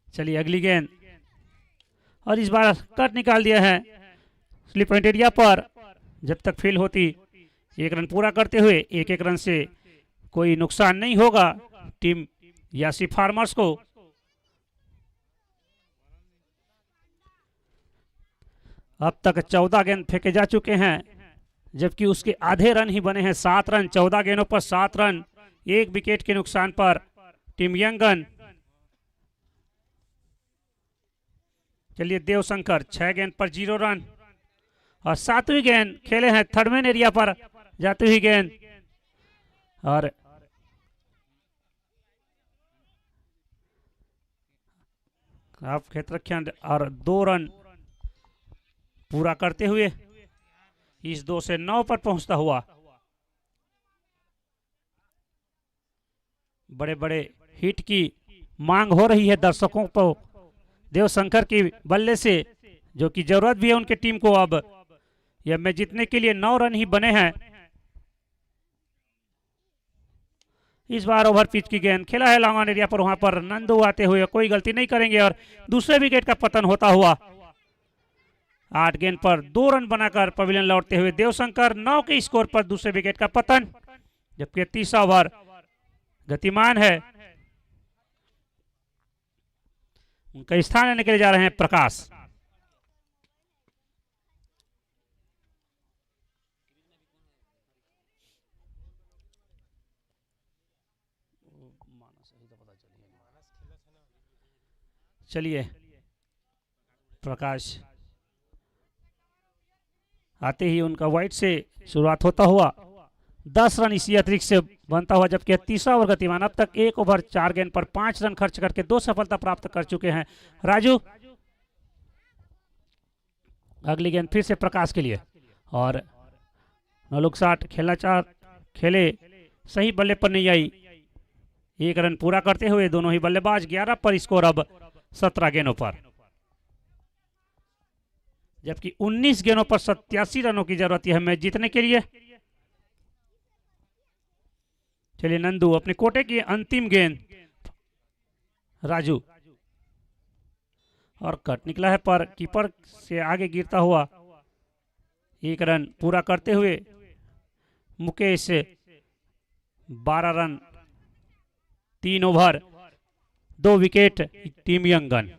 चलिए अगली गेंद और इस बार कट निकाल दिया है स्लिप पॉइंट एरिया पर। जब तक फील होती 1 रन पूरा करते हुए 1-1 रन से कोई नुकसान नहीं होगा टीम यासी फार्मर्स को। अब तक 14 गेंद फेंके जा चुके हैं, जबकि उसके आधे रन ही बने हैं। 7 रन 14 गेंदों पर 7 रन 1 विकेट के नुकसान पर टीम यंगन। चलिए देवशंकर 6 गेंद पर 0 रन और 7वीं गेंद खेले हैं थर्डमैन एरिया पर जाती हुई गेंद और आप खेत रक्षण और 2 रन पूरा करते हुए इस 2 से 9 पर पहुंचता हुआ। बड़े बड़े हिट की मांग हो रही है दर्शकों को देवशंकर की बल्ले से, जो कि जरूरत भी है उनके टीम को। अब यह मैच जीतने के लिए 9 रन ही बने हैं। इस बार ओवर पिच की गेंद खेला है लॉन्ग ऑन एरिया पर। वहां पर नंदू आते हुए कोई गलती नहीं करेंगे और दूसरे विकेट का पतन होता हुआ 8 गेंद पर 2 रन बनाकर पवेलियन लौटते हुए देवशंकर 9 के स्कोर पर दूसरे विकेट का पतन, जबकि तीसरा ओवर गतिमान है। उनका स्थान लेने के लिए जा रहे हैं प्रकाश। चलिए प्रकाश आते ही उनका वाइड से शुरुआत होता हुआ 10 रन इसी अतिरिक्त से बनता हुआ, जबकि तीसरा ओवर गतिमान। अब तक 1 ओवर 4 गेंद पर 5 रन खर्च करके 2 सफलता प्राप्त कर चुके हैं राजू। अगली गेंद फिर से प्रकाश के लिए और नौलुक शाट खेले, सही बल्ले पर नहीं आई। 1 रन पूरा करते हुए दोनों ही बल्लेबाज 11 पर स्कोर अब 17 गेंदों पर, जबकि 19 गेंदों पर 87 रनों की जरूरत है मैच जीतने के लिए। चलिए नंदू अपने कोटे की अंतिम गेंद, राजू और कट निकला है पर कीपर से आगे गिरता हुआ 1 रन पूरा करते हुए Mukesh 12 run 3 over 2 wicket team Yangon.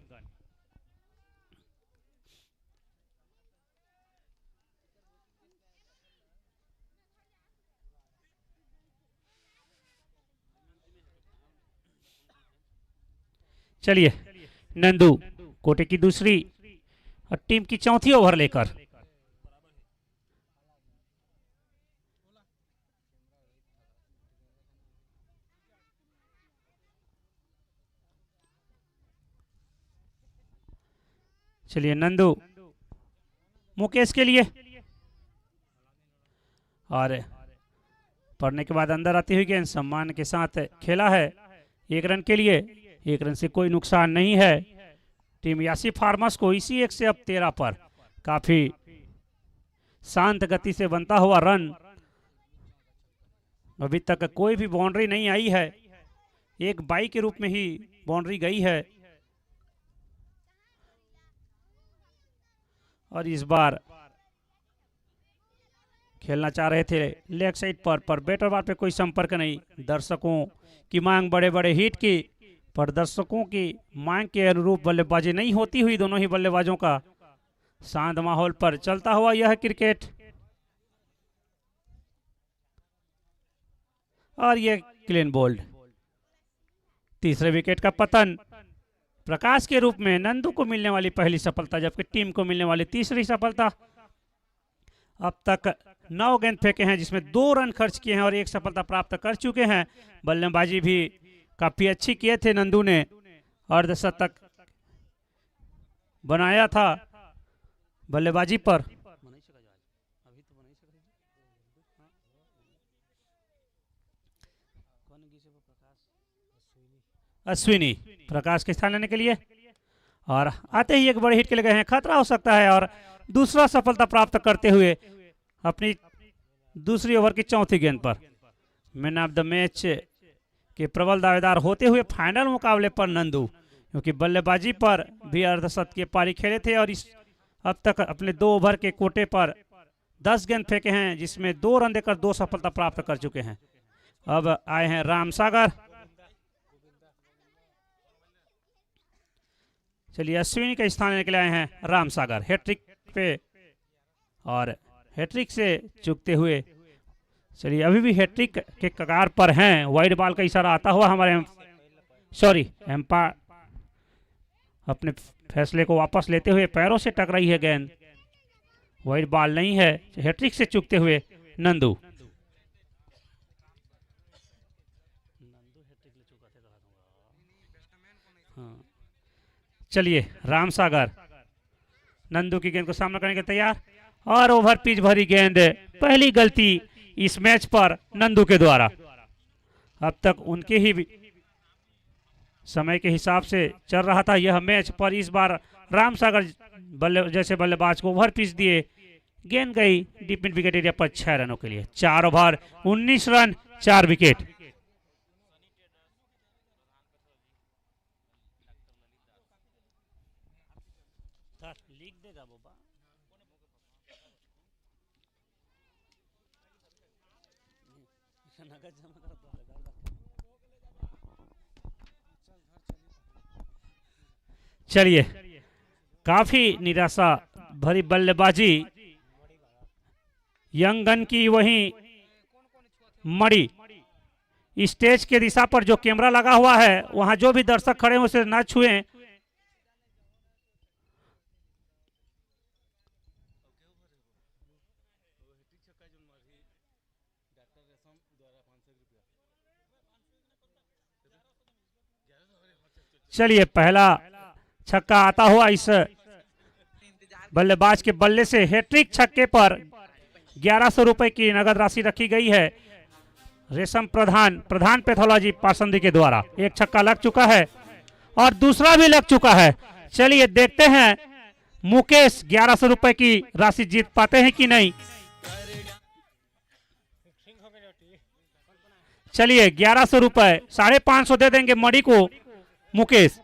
चलिए नंदू कोटे की दूसरी और टीम की चौथी ओवर लेकर चलिए नंदू मुकेश के लिए और पढ़ने के बाद अंदर आती हुई गेंद सम्मान के साथ खेला है 1 रन के लिए। 1 रन से कोई नुकसान नहीं है टीम यासी फार्मर्स को। इसी 1 से अब 13 पर काफी शांत गति से बनता हुआ रन। अभी तक कोई भी बाउंड्री नहीं आई है, एक बाई के रूप में ही बाउंड्री गई है और इस बार खेलना चाह रहे थे लेग साइड पर बैटर बॉल पे कोई संपर्क नहीं। दर्शकों की मांग बड़े बड़े हिट की, पर दर्शकों की मांग के अनुरूप बल्लेबाजी नहीं होती हुई दोनों ही बल्लेबाजों का शांत माहौल पर चलता हुआ यह क्रिकेट। और यह क्लीन बोल्ड, तीसरे विकेट का पतन प्रकाश के रूप में नंदू को मिलने वाली पहली सफलता, जबकि टीम को मिलने वाली तीसरी सफलता। अब तक 9 गेंद फेंके हैं जिसमें 2 रन खर्च किए हैं और 1 सफलता प्राप्त कर चुके हैं। बल्लेबाजी भी काफी अच्छी किए थे नंदू ने, अर्धशतक बनाया था बल्लेबाजी पर। अश्विनी प्रकाश के स्थान लेने के लिए और आते ही एक बड़े हिट के लिए गए हैं, खतरा हो सकता है और दूसरा सफलता प्राप्त करते हुए अपनी दूसरी ओवर की चौथी गेंद पर मैन ऑफ द मैच के प्रबल दावेदार होते हुए फाइनल मुकाबले पर नंदू, क्योंकि बल्लेबाजी पर भी अर्धशतकीय पारी खेले थे और इस अब तक अपने 2 ओवर के कोटे पर 10 गेंद फेंके हैं जिसमें 2 रन देकर 2 सफलता प्राप्त कर चुके हैं। अब आए हैं राम सागर। चलिए अश्विनी का स्थान लेने के लिए आए हैं राम सागर हैट्रिक पे और हैट्रिक से चूकते हुए। चलिए अभी भी हैट्रिक के कगार पर हैं। वाइड बॉल का इशारा आता हुआ हमारे एम्पायर अपने फैसले को वापस लेते हुए पैरों से टकराई है गेंद, वाइड बॉल नहीं है। हैट्रिक से चूकते हुए नंदू। चलिए राम सागर नंदू की गेंद को सामना करने के तैयार और ओवर पिच भरी गेंद। पहली गलती इस मैच पर नंदू के द्वारा। अब तक उनके ही समय के हिसाब से चल रहा था यह मैच, पर इस बार राम सागर जैसे बल्लेबाज को ओवर पिच दिए, गेंद गई डीप मिड विकेट एरिया पर 6 रनों के लिए। 4 ओवर 19 रन 4 विकेट। लिख देगा बाबा। चलिए, काफी निराशा भरी बल्लेबाजी यंग गन की। वहीं मणि स्टेज के दिशा पर जो कैमरा लगा हुआ है वहां जो भी दर्शक खड़े हैं उसे ना छुएं। चलिए, पहला छक्का आता हुआ इस बल्लेबाज के बल्ले से। हैट्रिक छक्के पर 1100 रुपए की नगद राशि रखी गई है रेशम प्रधान पैथोलॉजी पासंदी के द्वारा। एक छक्का लग चुका है और दूसरा भी लग चुका है। चलिए देखते हैं मुकेश 1100 रुपए की राशि जीत पाते हैं कि नहीं। चलिए, 1100 रुपए 550 दे देंगे मणि को मुकेश।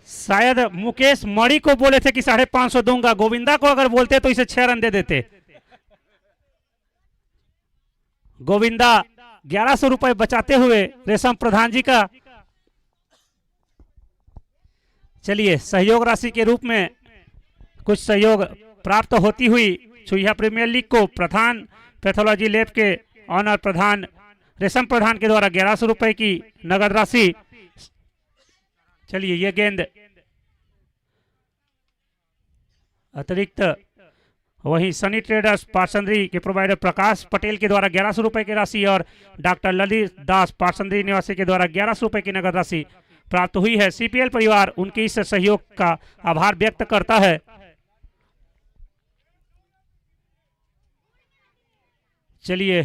शायद मुकेश मणि को बोले थे कि 550 दूंगा, गोविंदा को अगर बोलते तो इसे 6 रन दे देते। गोविंदा 1100 रुपए बचाते हुए रेशम प्रधान जी का। चलिए, सहयोग राशि के रूप में कुछ सहयोग प्राप्त होती हुई छुईहा प्रीमियर लीग को प्रधान पैथोलॉजी लैब के ऑनर प्रधान रेशम प्रधान के द्वारा 1100 रुपए की नगद राशि। चलिए, ये गेंद अतिरिक्त वहीं सनी ट्रेडर्स पार्संद्री के प्रोवाइडर प्रकाश पटेल के द्वारा 1100 रुपए की राशि और डॉक्टर ललित दास पार्संद्री निवासी के द्वारा 1100 रुपए की नगद राशि प्राप्त हुई है। सीपीएल परिवार उनके इस सहयोग का आभार व्यक्त करता है। चलिए,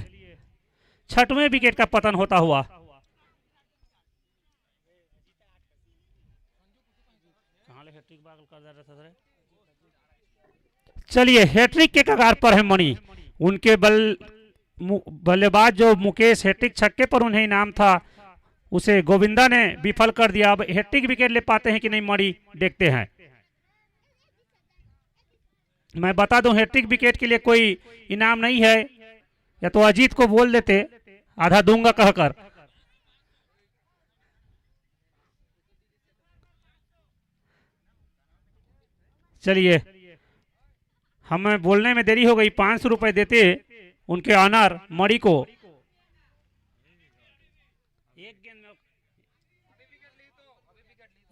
छठवें विकेट का पतन होता हुआ। चलिए, हैट्रिक के कगार पर है मणि। उनके बल्लेबाज जो मुकेश हैट्रिक छक्के पर उन्हें इनाम था उसे गोविंदा ने विफल कर दिया। अब हैट्रिक विकेट ले पाते हैं कि नहीं मणि, देखते हैं। मैं बता दूं, हैट्रिक विकेट के लिए कोई इनाम नहीं है, या तो अजीत को बोल देते आधा दूंगा कहकर। चलिए, हमें बोलने में देरी हो गई। 500 रुपए देते उनके ऑनर मणि को।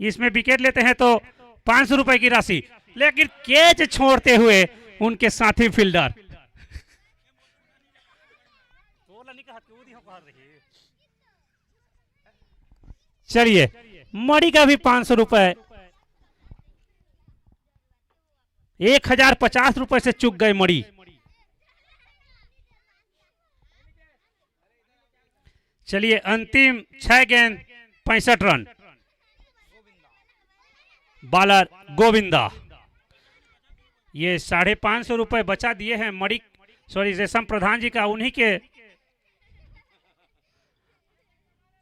इसमें विकेट लेते हैं तो 500 रुपए की राशि, लेकिन कैच छोड़ते हुए उनके साथी फील्डर। चलिए, मणि का भी 500 रुपए 1050 रुपए से चूक गए मणि। चलिए, अंतिम 6 गेंद 65 रन। बॉलर गोविंदा ये 550 रुपए बचा दिए हैं मणि रेशम प्रधान जी का। उन्हीं के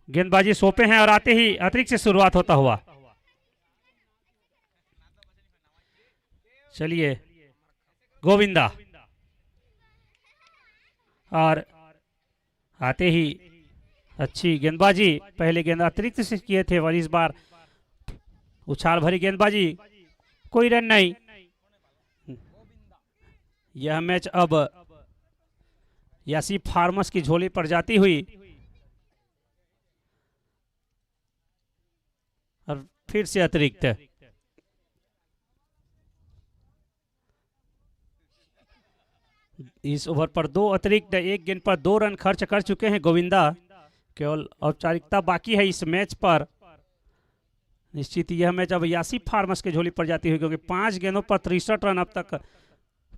गेंदबाजी सौंपे हैं और आते ही अतिरिक्त से शुरुआत होता हुआ। चलिए, गोविंदा और आते ही अच्छी गेंदबाजी। पहले गेंद अतिरिक्त से किए थे और इस बार उछाल भरी गेंदबाजी, कोई रन नहीं। यह मैच अब यासी फार्मर्स की झोली पर जाती हुई और फिर से अतिरिक्त। इस ओवर पर 2 अतिरिक्त, एक गेंद पर 2 रन खर्च कर चुके हैं गोविंदा। केवल औपचारिकता बाकी है इस मैच पर। निश्चित यह मैच अब यासी फार्मर्स के झोली पर जाती हुई, क्योंकि 5 गेंदों पर 63 रन अब तक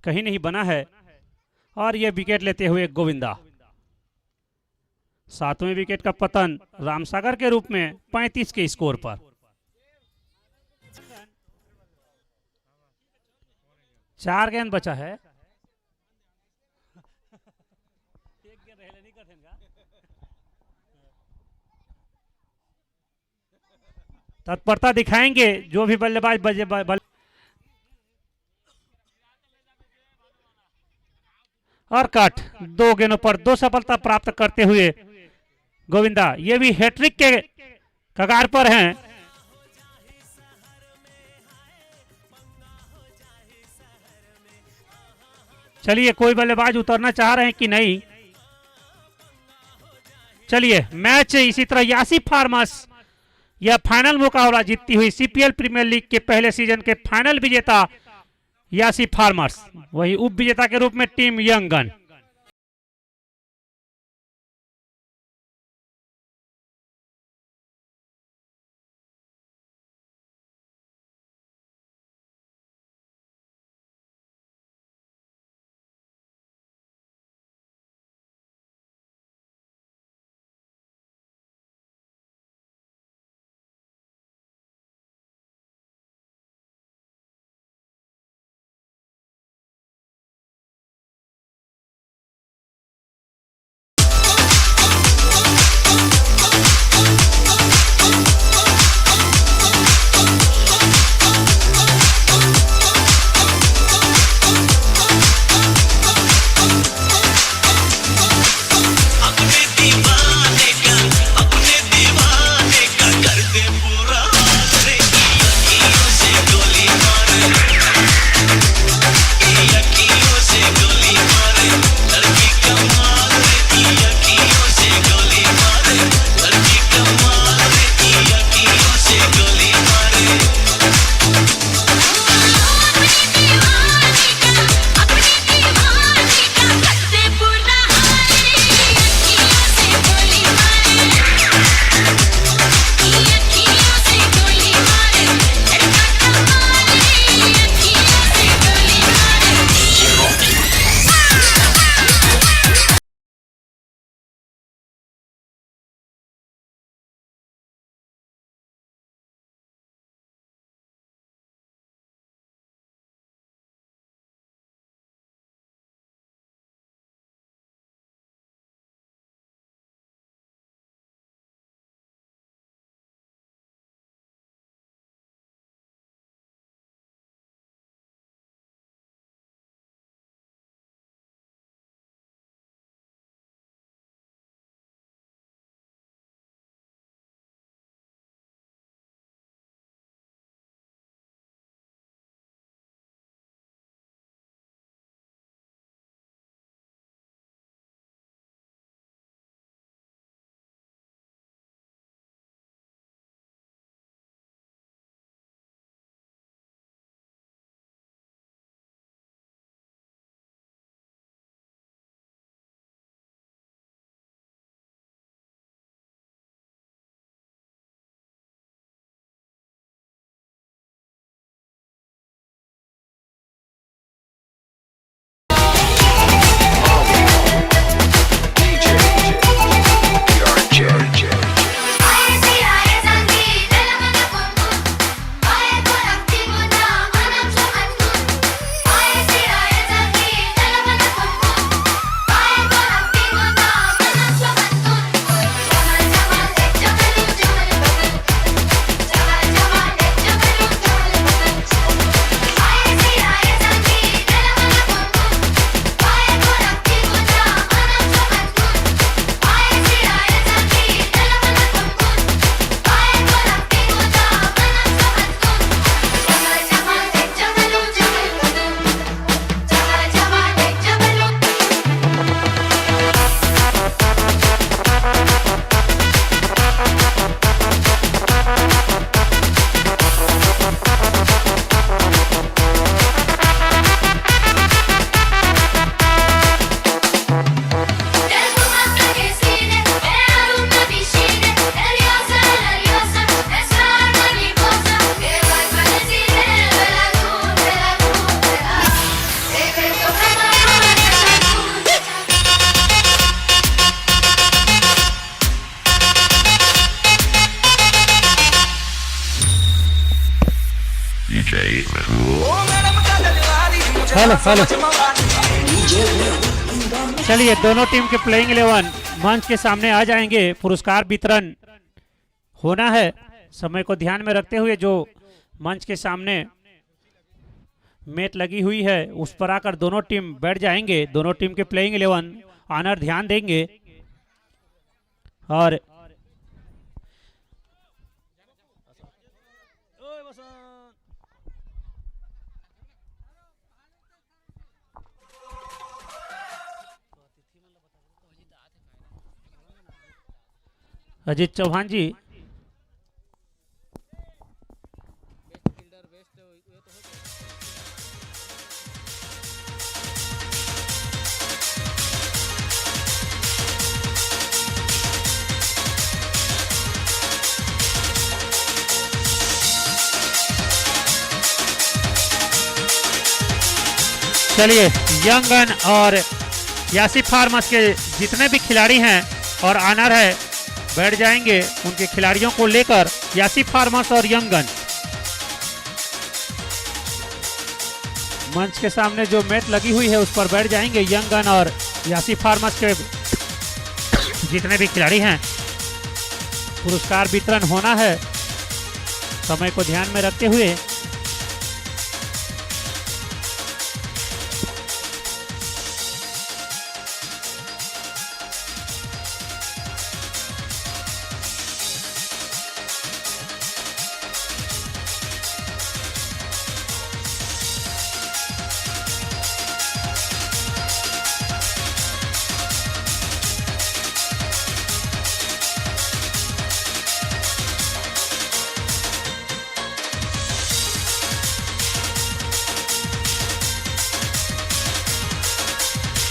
कहीं नहीं बना है। और यह विकेट लेते हुए गोविंदा। 7वें विकेट का पतन रामसागर के रूप में 35 के स्कोर पर। चार गेंद बचा है। तत्परता दिखाएंगे जो भी बल्लेबाज और कट। 2 गेंदों पर 2 सफलता प्राप्त करते हुए गोविंदा ये भी हैट्रिक के कगार पर हैं। चलिए कोई बल्लेबाज उतरना चाह रहे हैं कि नहीं। चलिए मैच इसी तरह यासी फार्मर्स यह फाइनल मुकाबला जीतती हुई सीपीएल प्रीमियर लीग के पहले सीजन के फाइनल विजेता यासी फार्मर्स, वही उप विजेता के रूप में team young gun. Hello hello. चलिए दोनों टीम के प्लेइंग 11 मंच के सामने आ जाएंगे। पुरस्कार वितरण होना है। समय को ध्यान में रखते हुए जो मंच के सामने मैच लगी हुई है उस पर आकर दोनों टीम बैठ जाएंगे। दोनों टीम के प्लेइंग 11 ऑनर ध्यान देंगे और अजीत चौहान जी चलिए यंगन और यासी फार्मर्स के जितने भी खिलाड़ी हैं और ऑनर है बैठ जाएंगे उनके खिलाड़ियों को लेकर। यासी फार्मर्स और यंगन मंच के सामने जो मैच लगी हुई है उस पर बैठ जाएंगे। यंगन और यासी फार्मर्स के जितने भी खिलाड़ी हैं पुरस्कार वितरण होना है। समय को ध्यान में रखते हुए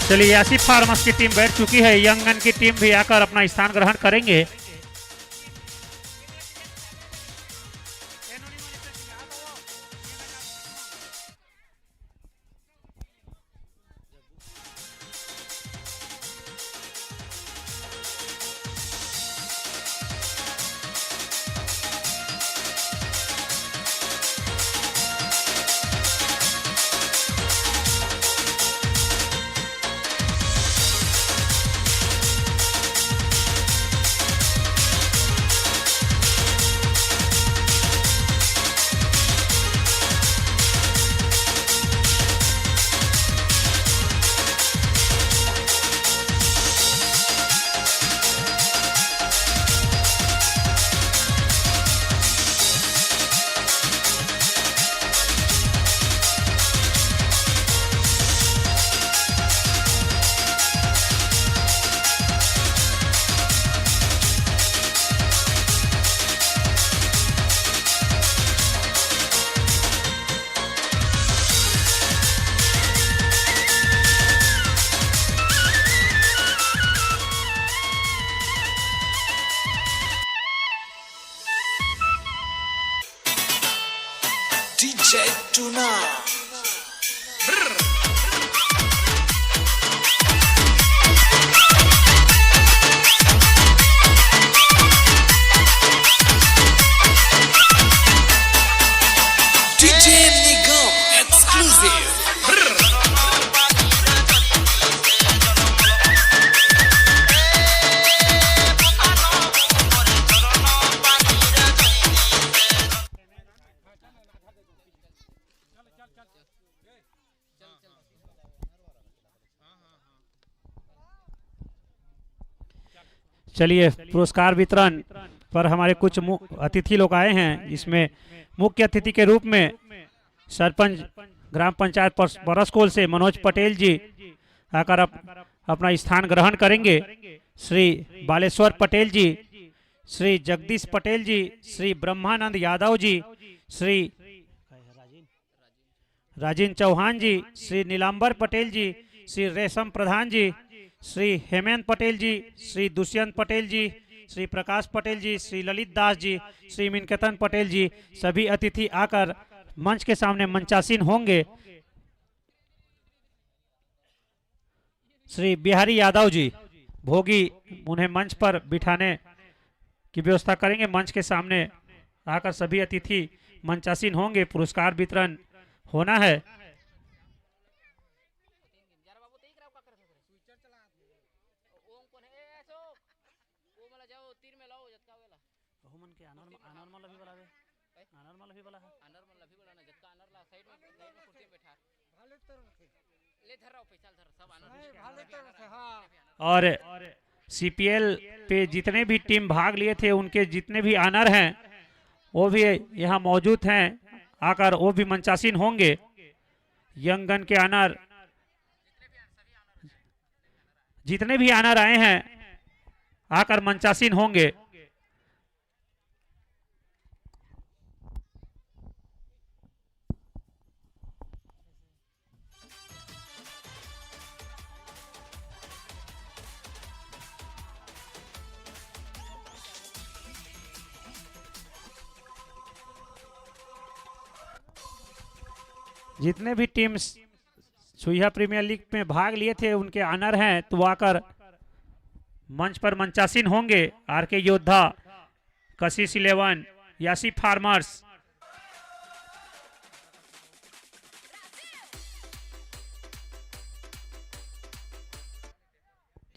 चलिए यासी फार्मर्स की टीम बैठ चुकी है। यंगन की टीम भी आकर अपना स्थान ग्रहण करेंगे। DJ Tuna. DJ Nigam exclusive. चलिए पुरस्कार वितरण पर हमारे कुछ अतिथि लोग आए हैं। इसमें मुख्य अतिथि के रूप में सरपंच ग्राम पंचायत परसकोल से मनोज पटेल जी आकर अपना स्थान ग्रहण करेंगे। श्री बालेश्वर पटेल जी, श्री जगदीश पटेल जी, श्री ब्रह्मानंद यादव जी, श्री राजीन चौहान जी, श्री नीलांबर पटेल जी, श्री रेशम प्रधान जी, श्री हेमंत पटेल जी, श्री दुष्यंत पटेल जी, श्री प्रकाश पटेल जी, श्री ललित दास जी, श्री मिनकेतन पटेल जी, सभी अतिथि आकर मंच के सामने मंचासीन होंगे। श्री बिहारी यादव जी भोगी उन्हें मंच पर बिठाने की व्यवस्था करेंगे। मंच के सामने आकर सभी अतिथि मंचासीन होंगे। पुरस्कार वितरण होना है। और सीपीएल पे जितने भी टीम भाग लिए थे उनके जितने भी ऑनर हैं वो भी यहाँ मौजूद हैं, आकर वो भी मंचासीन होंगे। यंग गन के ऑनर जितने भी ऑनर आए हैं आकर मंचासीन होंगे। जितने भी टीम्स सुइहा प्रीमियर लीग में भाग लिए थे उनके ऑनर हैं तो आकर मंच पर मंचासीन होंगे। आरके योद्धा, कशिश 11, यासी फार्मर्स।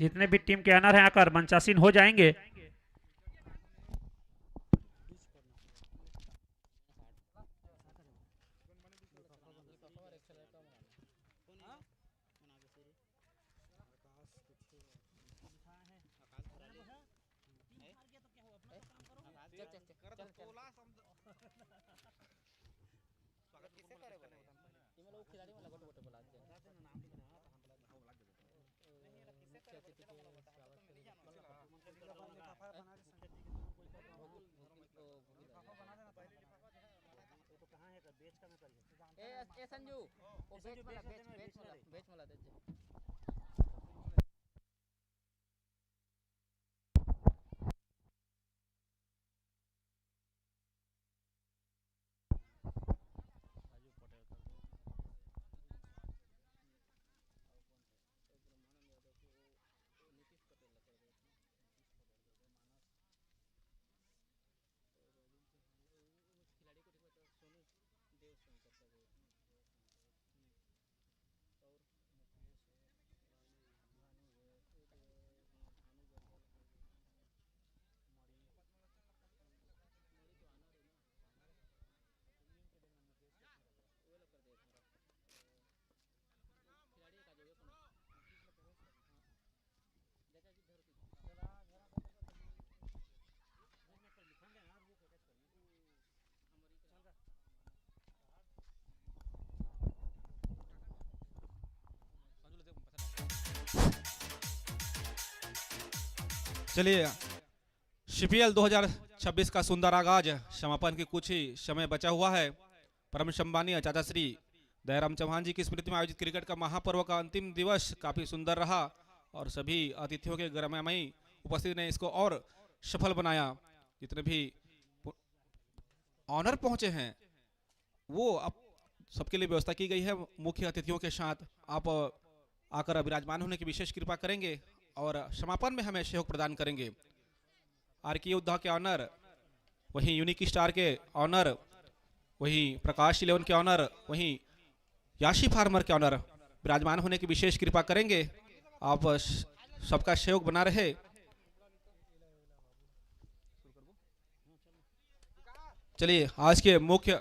जितने भी टीम के ऑनर हैं आकर मंचासीन हो जाएंगे। ए संजू वो बेच मला दे। चलिए सीपीएल 2026 का सुंदर आगाज, समापन की कुछ ही समय बचा हुआ है। परम सम्मानीय चाचा श्री दयाराम चौहान जी की स्मृति में आयोजित क्रिकेट का महापर्व का अंतिम दिवस काफी सुंदर रहा और सभी अतिथियों के गर्ममयी उपस्थिति ने इसको और सफल बनाया। जितने भी ऑनर पहुंचे हैं वो अब सबके लिए व्यवस्था की गई है। मुख्य अतिथियों के साथ आप आकर विराजमान होने की विशेष कृपा करेंगे और समापन में हमें सहयोग प्रदान करेंगे। आरके योद्धा के ऑनर, वहीं यूनिक स्टार के ऑनर, वहीं प्रकाश 11 के ऑनर, वहीं याशी फार्मर के ऑनर विराजमान होने की विशेष कृपा करेंगे। आप सबका सहयोग बना रहे। चलिए आज के मुख्य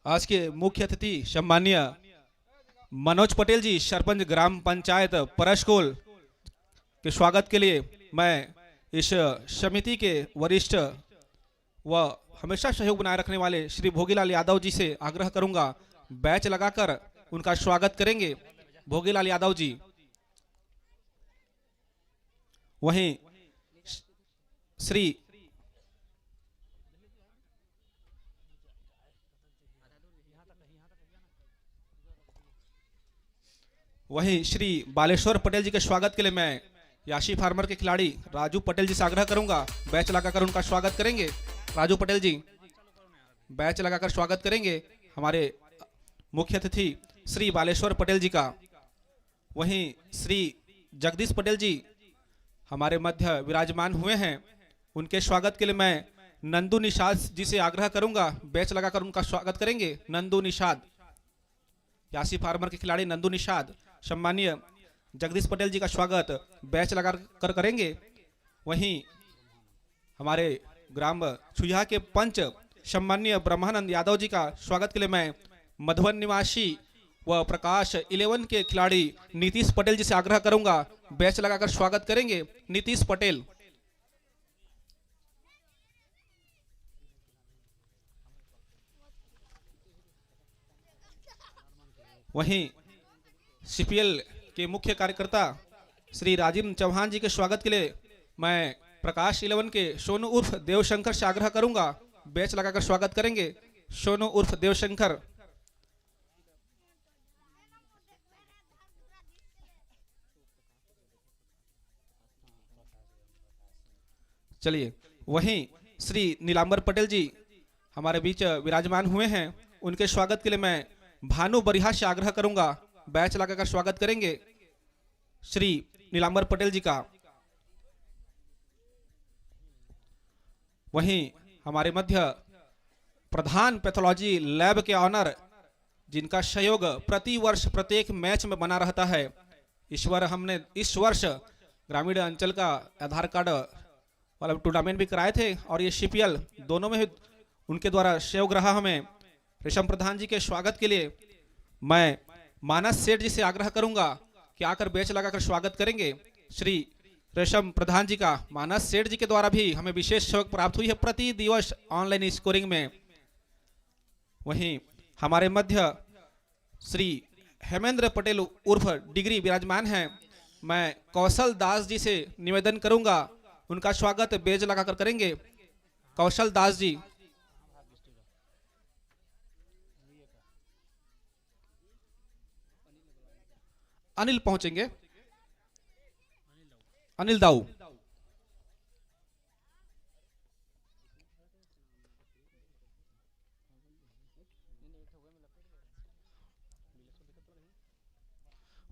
आज के मुख्य अतिथि सम्मानीय मनोज पटेल जी, सरपंच ग्राम पंचायत परशकोल के स्वागत के लिए मैं इस समिति के वरिष्ठ व हमेशा सहयोग बनाए रखने वाले श्री भोगीलाल यादव जी से आग्रह करूंगा, बैच लगाकर उनका स्वागत करेंगे। भोगीलाल यादव जी, वहीं श्री बालेश्वर पटेल जी के स्वागत के लिए मैं याशी फार्मर के खिलाड़ी राजू पटेल जी से आग्रह करूंगा, बैच लगाकर उनका स्वागत करेंगे। राजू पटेल जी बैच लगाकर स्वागत करेंगे हमारे मुख्य अतिथि श्री बालेश्वर पटेल जी का। वहीं श्री जगदीश पटेल जी हमारे मध्य विराजमान हुए हैं, उनके स्वागत के लिए मैं नंदू निषाद जी से आग्रह करूंगा, बैच लगाकर उनका स्वागत करेंगे। नंदू निषाद, यासी फार्मर के खिलाड़ी नंदू निषाद सम्मानीय जगदीश पटेल जी का स्वागत बैच लगा कर करेंगे। वहीं हमारे ग्राम छुया के पंच सम्मानीय ब्रह्मानंद यादव जी का स्वागत के लिए मैं मधुबन निवासी व प्रकाश 11 के खिलाड़ी नीतीश पटेल जी से आग्रह करूंगा बैच लगाकर स्वागत करेंगे। नीतीश पटेल। वहीं सीपीएल के मुख्य कार्यकर्ता श्री राजीव चौहान जी के स्वागत के लिए मैं प्रकाश 11 के सोनू उर्फ देवशंकर से आग्रह करूंगा बैच लगाकर स्वागत करेंगे। सोनू उर्फ देवशंकर। चलिए, वहीं श्री नीलांबर पटेल जी हमारे बीच विराजमान हुए हैं, उनके स्वागत के लिए मैं भानु बरिहा से आग्रह करूंगा बैच लगाकर स्वागत करेंगे श्री नीलांबर पटेल जी का। वहीं हमारे मध्य प्रधान पैथोलॉजी लैब के ऑनर जिनका सहयोग प्रति वर्ष प्रत्येक मैच में बना रहता है, ईश्वर हमने इस वर्ष ग्रामीण अंचल का आधार कार्ड वाला टूर्नामेंट भी कराए थे और ये सीपीएल दोनों में उनके द्वारा सहयोग रहा। हमें रेशम प्रधान जी के स्वागत के लिए मैं मानस सेठ जी से आग्रह करूंगा कि आकर बैच लगाकर स्वागत करेंगे श्री रेशम प्रधान जी का। मानस सेठ जी के द्वारा भी हमें विशेष सहयोग प्राप्त हुई है प्रति दिवस ऑनलाइन स्कोरिंग में। वहीं हमारे मध्य श्री हेमेंद्र पटेल उर्फ डिग्री विराजमान हैं, मैं कौशल दास जी से निवेदन करूंगा उनका स्वागत बैच लगाकर करेंगे। कौशल दास जी। अनिल पहुंचेंगे। अनिल दाऊ।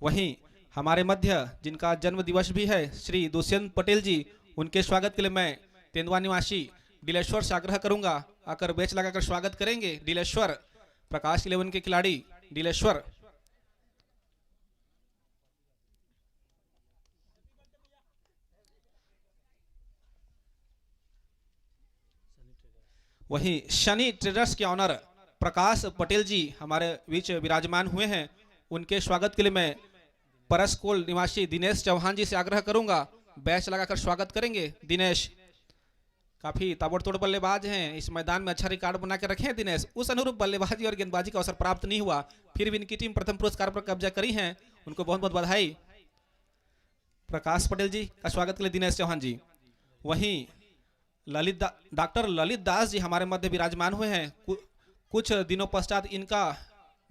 वहीं हमारे मध्य जिनका जन्म दिवस भी है श्री दुष्यंत पटेल जी, उनके स्वागत के लिए मैं तेंदुआ निवासी दिलेश्वर से आग्रह करूंगा आकर बैच लगाकर स्वागत करेंगे। दिलेश्वर प्रकाश 11 के खिलाड़ी दिलेश्वर। वहीं शनि ट्रेडर्स के ऑनर प्रकाश पटेल जी हमारे बीच विराजमान हुए हैं, उनके स्वागत के लिए मैं परसकोल निवासी दिनेश चौहान जी से आग्रह करूंगा बैच लगाकर स्वागत करेंगे। दिनेश काफी ताबड़तोड़ बल्लेबाज हैं, इस मैदान में अच्छा रिकॉर्ड बना के रखे हैं दिनेश। उस अनुरूप बल्लेबाजी और गेंदबाजी का अवसर प्राप्त नहीं हुआ, फिर भी इनकी टीम प्रथम पुरस्कार पर कब्जा करी है, उनको बहुत बहुत बधाई। प्रकाश पटेल जी का स्वागत के लिए दिनेश चौहान जी। वहीं डॉक्टर ललित दास जी हमारे मध्य विराजमान हुए हैं, कुछ दिनों पश्चात इनका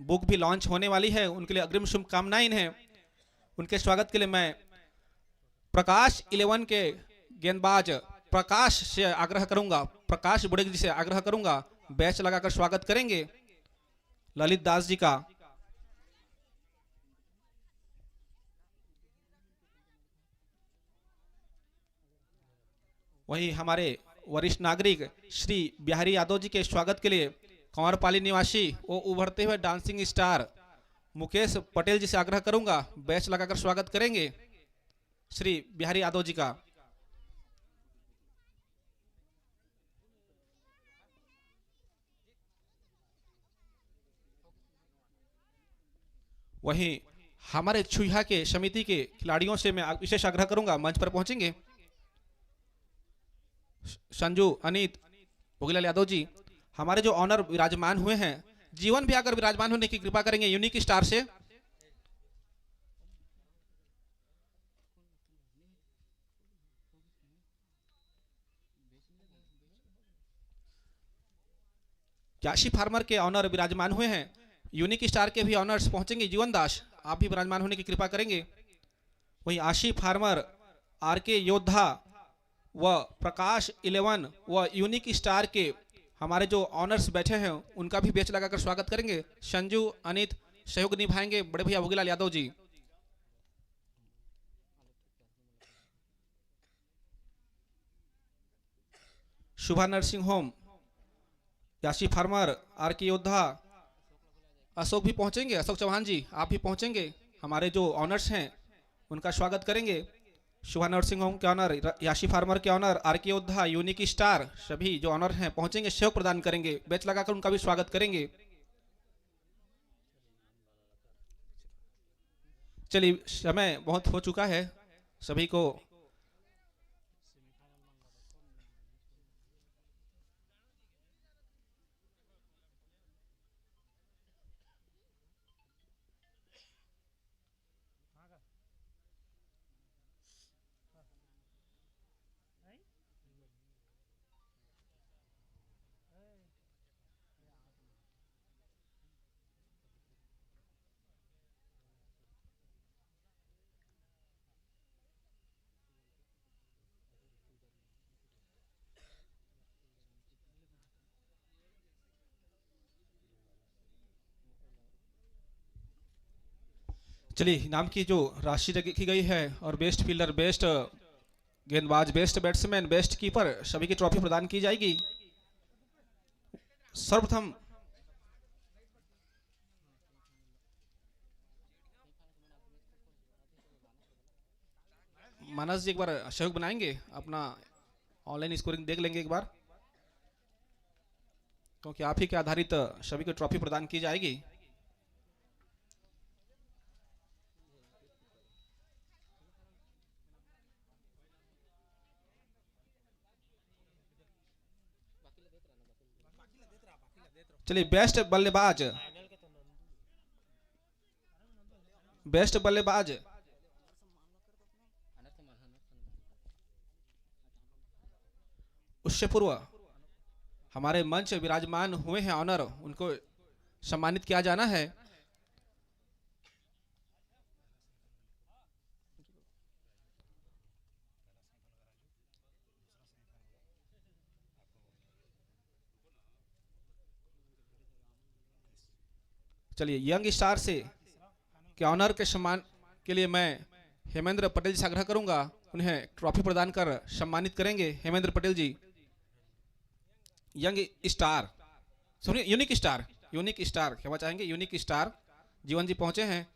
बुक भी लॉन्च होने वाली है, उनके लिए अग्रिम शुभकामनाएं हैं। उनके स्वागत के लिए मैं प्रकाश 11 के गेंदबाज प्रकाश से आग्रह करूंगा, प्रकाश बुड़ेग जी से आग्रह करूंगा बैच लगाकर स्वागत करेंगे ललित दास जी का। वहीं हमारे वरिष्ठ नागरिक श्री बिहारी यादव जी के स्वागत के लिए कंवरपाली निवासी वो उभरते हुए डांसिंग स्टार मुकेश पटेल जी से आग्रह करूंगा बैच लगाकर स्वागत करेंगे श्री बिहारी यादव जी का। वहीं हमारे छुहा के समिति के खिलाड़ियों से मैं विशेष आग्रह करूंगा मंच पर पहुंचेंगे संजू अनित भोगीलाल यादव जी, हमारे जो ऑनर विराजमान हुए हैं जीवन भी आकर विराजमान होने की कृपा करेंगे यूनिक स्टार से। याशी फार्मर के ऑनर विराजमान हुए हैं, यूनिक स्टार के भी ऑनर्स पहुंचेंगे जीवन दास, आप भी विराजमान होने की कृपा करेंगे। वहीं आशी फार्मर आर के योद्धा व प्रकाश 11 व यूनिक स्टार के हमारे जो ऑनर्स बैठे हैं उनका भी बैच लगाकर स्वागत करेंगे। संजू अनित सहयोग निभाएंगे बड़े भैया भोगीलाल यादव जी। शुभा नर्सिंग होम याशी फार्मर आर के योद्धा अशोक भी पहुंचेंगे, अशोक चौहान जी आप भी पहुंचेंगे, हमारे जो ऑनर्स हैं उनका स्वागत करेंगे। शुभा नर्सिंग होम के ऑनर, याशी फार्मर के ऑनर, आर के योद्धा, यूनिक स्टार, सभी जो ऑनर हैं पहुंचेंगे, सहयोग प्रदान करेंगे, बैच लगाकर उनका भी स्वागत करेंगे। चलिए समय बहुत हो चुका है, सभी को चलिए इनाम की जो राशि रखी गई है और बेस्ट फील्डर, बेस्ट गेंदबाज, बेस्ट बैट्समैन, बेस्ट कीपर सभी की ट्रॉफी प्रदान की जाएगी। सर्वप्रथम मानस जी एक बार सहयोग बनाएंगे, अपना ऑनलाइन स्कोरिंग देख लेंगे एक बार, क्योंकि आप ही के आधारित सभी को ट्रॉफी प्रदान की जाएगी। चलिए बेस्ट बल्लेबाज, बेस्ट बल्लेबाज उससे पूर्व हमारे मंच विराजमान हुए हैं ऑनर, उनको सम्मानित किया जाना है। चलिए यंग स्टार से के ऑनर के सम्मान के लिए मैं हेमेंद्र पटेल से आग्रह करूंगा, उन्हें ट्रॉफी प्रदान कर सम्मानित करेंगे। हेमेंद्र पटेल जी, यंग स्टार, सुनिए यूनिक स्टार, यूनिक स्टार क्या चाहेंगे, यूनिक स्टार जीवन जी पहुंचे हैं।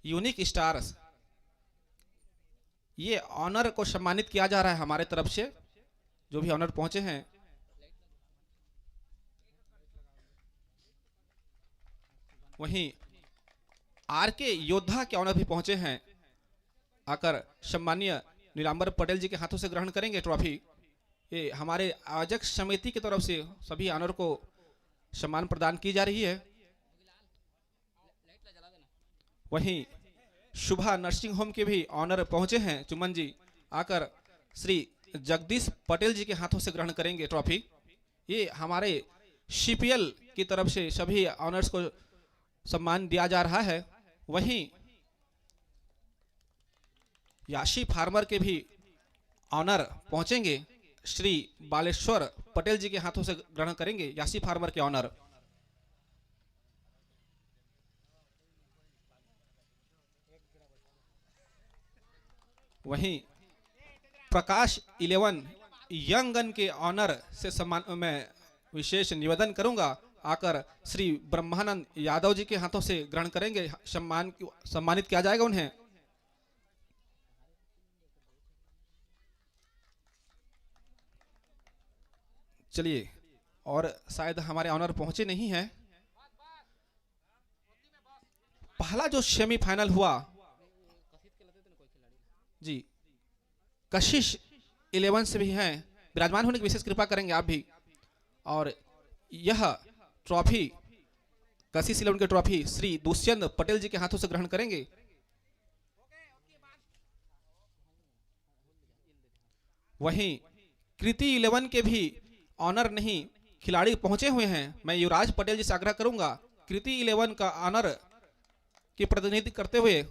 यूनिक स्टार्स, ये ऑनर को सम्मानित किया जा रहा है हमारे तरफ से, जो भी ऑनर पहुंचे हैं। वहीं आर के योद्धा के ऑनर भी पहुंचे हैं, आकर सम्मानीय नीलांबर पटेल जी के हाथों से ग्रहण करेंगे ट्रॉफी। ये हमारे आयोजक समिति की तरफ से सभी ऑनर को सम्मान प्रदान की जा रही है। वहीं शुभा नर्सिंग होम के भी ऑनर पहुंचे हैं, चुमन जी आकर श्री जगदीश पटेल जी के हाथों से ग्रहण करेंगे ट्रॉफी। ये हमारे सीपीएल की तरफ से सभी ऑनर्स को सम्मान दिया जा रहा है। वहीं याशी फार्मर के भी ऑनर पहुंचेंगे, श्री बालेश्वर पटेल जी के हाथों से ग्रहण करेंगे याशी फार्मर के ऑनर। वहीं प्रकाश 11 यंगन के ऑनर से सम्मान मैं विशेष निवेदन करूंगा, आकर श्री ब्रह्मानंद यादव जी के हाथों से ग्रहण करेंगे, सम्मानित किया जाएगा उन्हें। चलिए, और शायद हमारे ऑनर पहुंचे नहीं हैं। पहला जो सेमीफाइनल हुआ जी, कशिश 11 से भी हैं, विराजमान होने की विशेष कृपा करेंगे आप भी। और यह ट्रॉफी, कशिश 11 की ट्रॉफी श्री दुष्यंत पटेल जी के हाथों से ग्रहण करेंगे। वहीं कृति 11 के भी ऑनर नहीं, खिलाड़ी पहुंचे हुए हैं। मैं युवराज पटेल जी से आग्रह करूंगा, कृति 11 का ऑनर की प्रतिनिधि करते हुए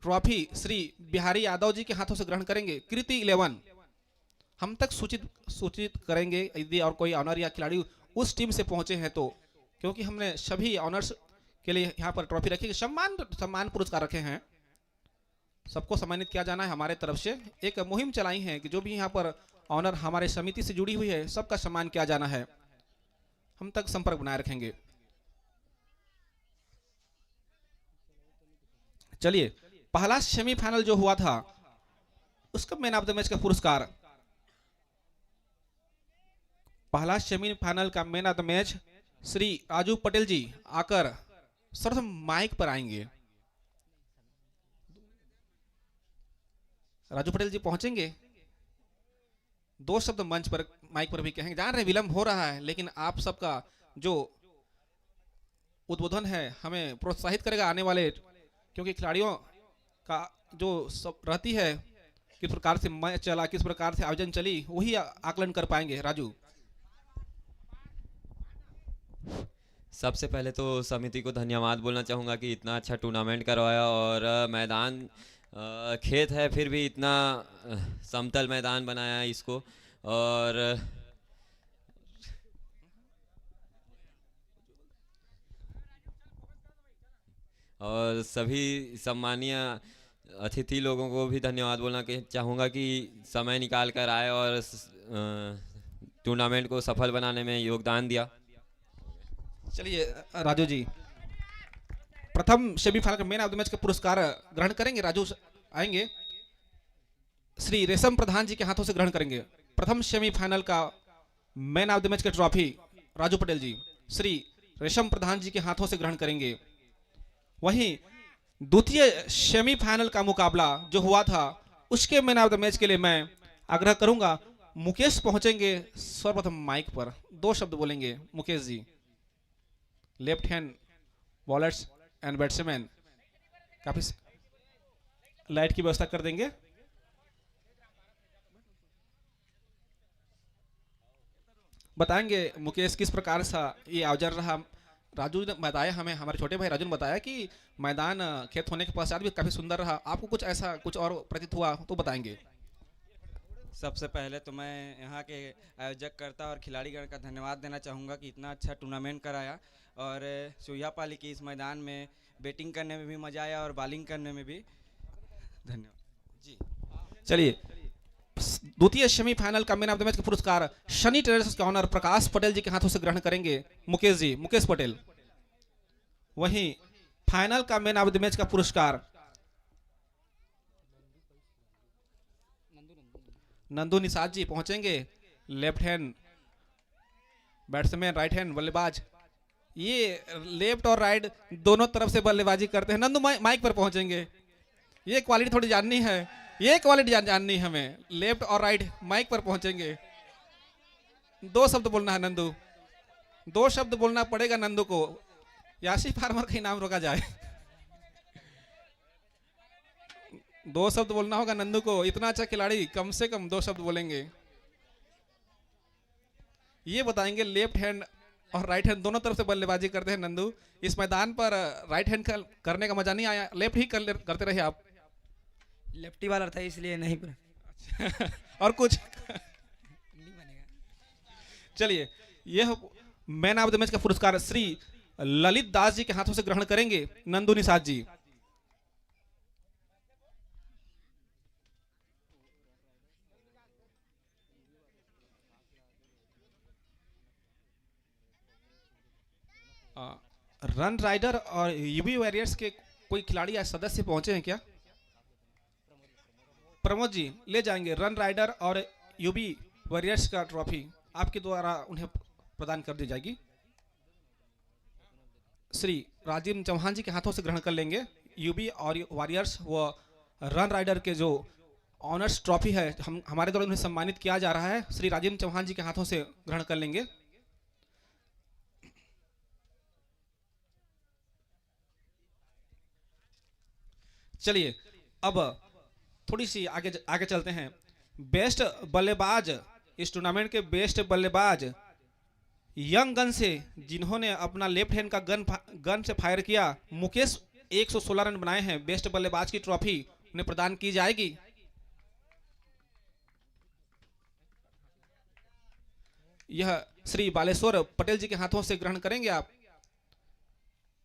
ट्रॉफी श्री बिहारी यादव जी के हाथों से ग्रहण करेंगे। कृति 11 हम तक सूचित करेंगे यदि और कोई ऑनर या खिलाड़ी उस टीम से पहुंचे हैं तो, क्योंकि हमने सभी ऑनर्स के लिए यहाँ पर ट्रॉफी रखी, सम्मान पुरस्कार रखे हैं, सबको सम्मानित किया जाना है हमारे तरफ से। एक मुहिम चलाई है कि जो भी यहाँ पर ऑनर हमारे समिति से जुड़ी हुई है, सबका सम्मान किया जाना है। हम तक संपर्क बनाए रखेंगे। चलिए, पहला सेमीफाइनल जो हुआ था उसका मैन ऑफ द मैच का पुरस्कार, पहला सेमीफाइनल का man of the match Shri Raju Patel ji आकर सर्वप्रथम माइक पर आएंगे। राजू पटेल जी पहुंचेंगे, 2 शब्द मंच पर माइक पर भी कहेंगे। जान रहे विलंब हो रहा है, लेकिन आप सबका जो उद्बोधन है हमें प्रोत्साहित करेगा आने वाले, क्योंकि खिलाड़ियों का जो सब रहती है किस प्रकार से मैच चला, किस प्रकार से आयोजन चली, वही आकलन कर पाएंगे। राजू, सबसे पहले तो समिति को धन्यवाद बोलना चाहूँगा कि इतना अच्छा टूर्नामेंट करवाया, और मैदान खेत है फिर भी इतना समतल मैदान बनाया है इसको, और सभी सम्मानीय अतिथि लोगों को भी धन्यवाद बोलना चाहूँगा कि समय निकाल कर आए और टूर्नामेंट को सफल बनाने में योगदान दिया। चलिए राजू जी, प्रथम सेमीफाइनल का मैन ऑफ द मैच का पुरस्कार ग्रहण करेंगे। राजू आएंगे, श्री रेशम प्रधान जी के हाथों से ग्रहण करेंगे। प्रथम सेमीफाइनल का मैन ऑफ द मैच का ट्रॉफी राजू पटेल जी श्री रेशम प्रधान जी के हाथों से ग्रहण करेंगे। वहीं द्वितीय सेमीफाइनल का मुकाबला जो हुआ था उसके मैन ऑफ द मैच के लिए मैं आग्रह करूंगा, मुकेश पहुंचेंगे सर्वप्रथम माइक पर, 2 शब्द बोलेंगे। Mukesh ji, left hand bowlers and batsman, काफी लाइट की व्यवस्था कर देंगे। बताएंगे मुकेश किस प्रकार से ये आयोजन रहा। राजू ने बताया हमें, हमारे छोटे भाई राजू ने बताया कि मैदान खेत होने के पश्चात भी काफी सुंदर रहा। आपको कुछ ऐसा कुछ और प्रतीत हुआ तो बताएंगे। सबसे पहले तो मैं यहाँ के आयोजक करता और खिलाड़ीगण का धन्यवाद देना चाहूँगा कि इतना अच्छा टूर्नामेंट कराया, और सुइयापाली की इस मैदान में बैटिंग करने में भी मजा आया और बॉलिंग करने में भी। धन्यवाद जी। चलिए, द्वितीय सेमीफाइनल का मैन ऑफ द मैच का पुरस्कार शनि ट्रेडर्स के ऑनर प्रकाश पटेल जी के हाथों से ग्रहण करेंगे मुकेश जी, मुकेश पटेल। वहीं फाइनल का मैन ऑफ द मैच का पुरस्कार नंदू निषाद जी पहुंचेंगे, left hand batsman, right hand बल्लेबाज। ये लेफ्ट और राइट दोनों तरफ से बल्लेबाजी करते हैं। नंदू माइक पर पहुंचेंगे, ये क्वालिटी थोड़ी जाननी है, ये क्वालिटी जाननी है हमें। लेफ्ट और राइट माइक पर पहुंचेंगे, 2 शब्द बोलना है नंदू, 2 शब्द बोलना पड़ेगा नंदू को। यासी फार्मर का इनाम रोका जाए। 2 शब्द बोलना होगा नंदू को, इतना अच्छा खिलाड़ी कम से कम 2 शब्द बोलेंगे। ये बताएंगे लेफ्ट हैंड और राइट हैंड दोनों तरफ से बल्लेबाजी करते हैं नंदू। इस मैदान पर राइट हैंड करने का मजा नहीं आया, लेफ्ट ही करते रहे आप। लेफ्टी वाला था इसलिए नहीं और कुछ चलिए, यह मैन ऑफ द मैच का पुरस्कार श्री ललित दास जी के हाथों से ग्रहण करेंगे नंदू निषाद जी। रन राइडर और यूबी वॉरियर्स के कोई खिलाड़ी या सदस्य पहुंचे हैं क्या? प्रमोद जी ले जाएंगे रन राइडर और यूबी वॉरियर्स का ट्रॉफी आपके द्वारा उन्हें प्रदान कर दी जाएगी। श्री राजीव चौहान जी के हाथों से ग्रहण कर लेंगे यूबी और वॉरियर्स व रन राइडर के जो ऑनर्स ट्रॉफी है, हमारे द्वारा उन्हें सम्मानित किया जा रहा है। श्री राजीव चौहान जी के हाथों से ग्रहण कर लेंगे। चलिए, अब थोड़ी सी आगे चलते हैं। बेस्ट बल्लेबाज, इस टूर्नामेंट के बेस्ट बल्लेबाज यंग गन से जिन्होंने अपना लेफ्ट हैंड का गन से फायर किया, मुकेश 116 रन बनाए हैं। बेस्ट बल्लेबाज की ट्रॉफी उन्हें प्रदान की जाएगी। यह श्री बालेश्वर पटेल जी के हाथों से ग्रहण करेंगे आप।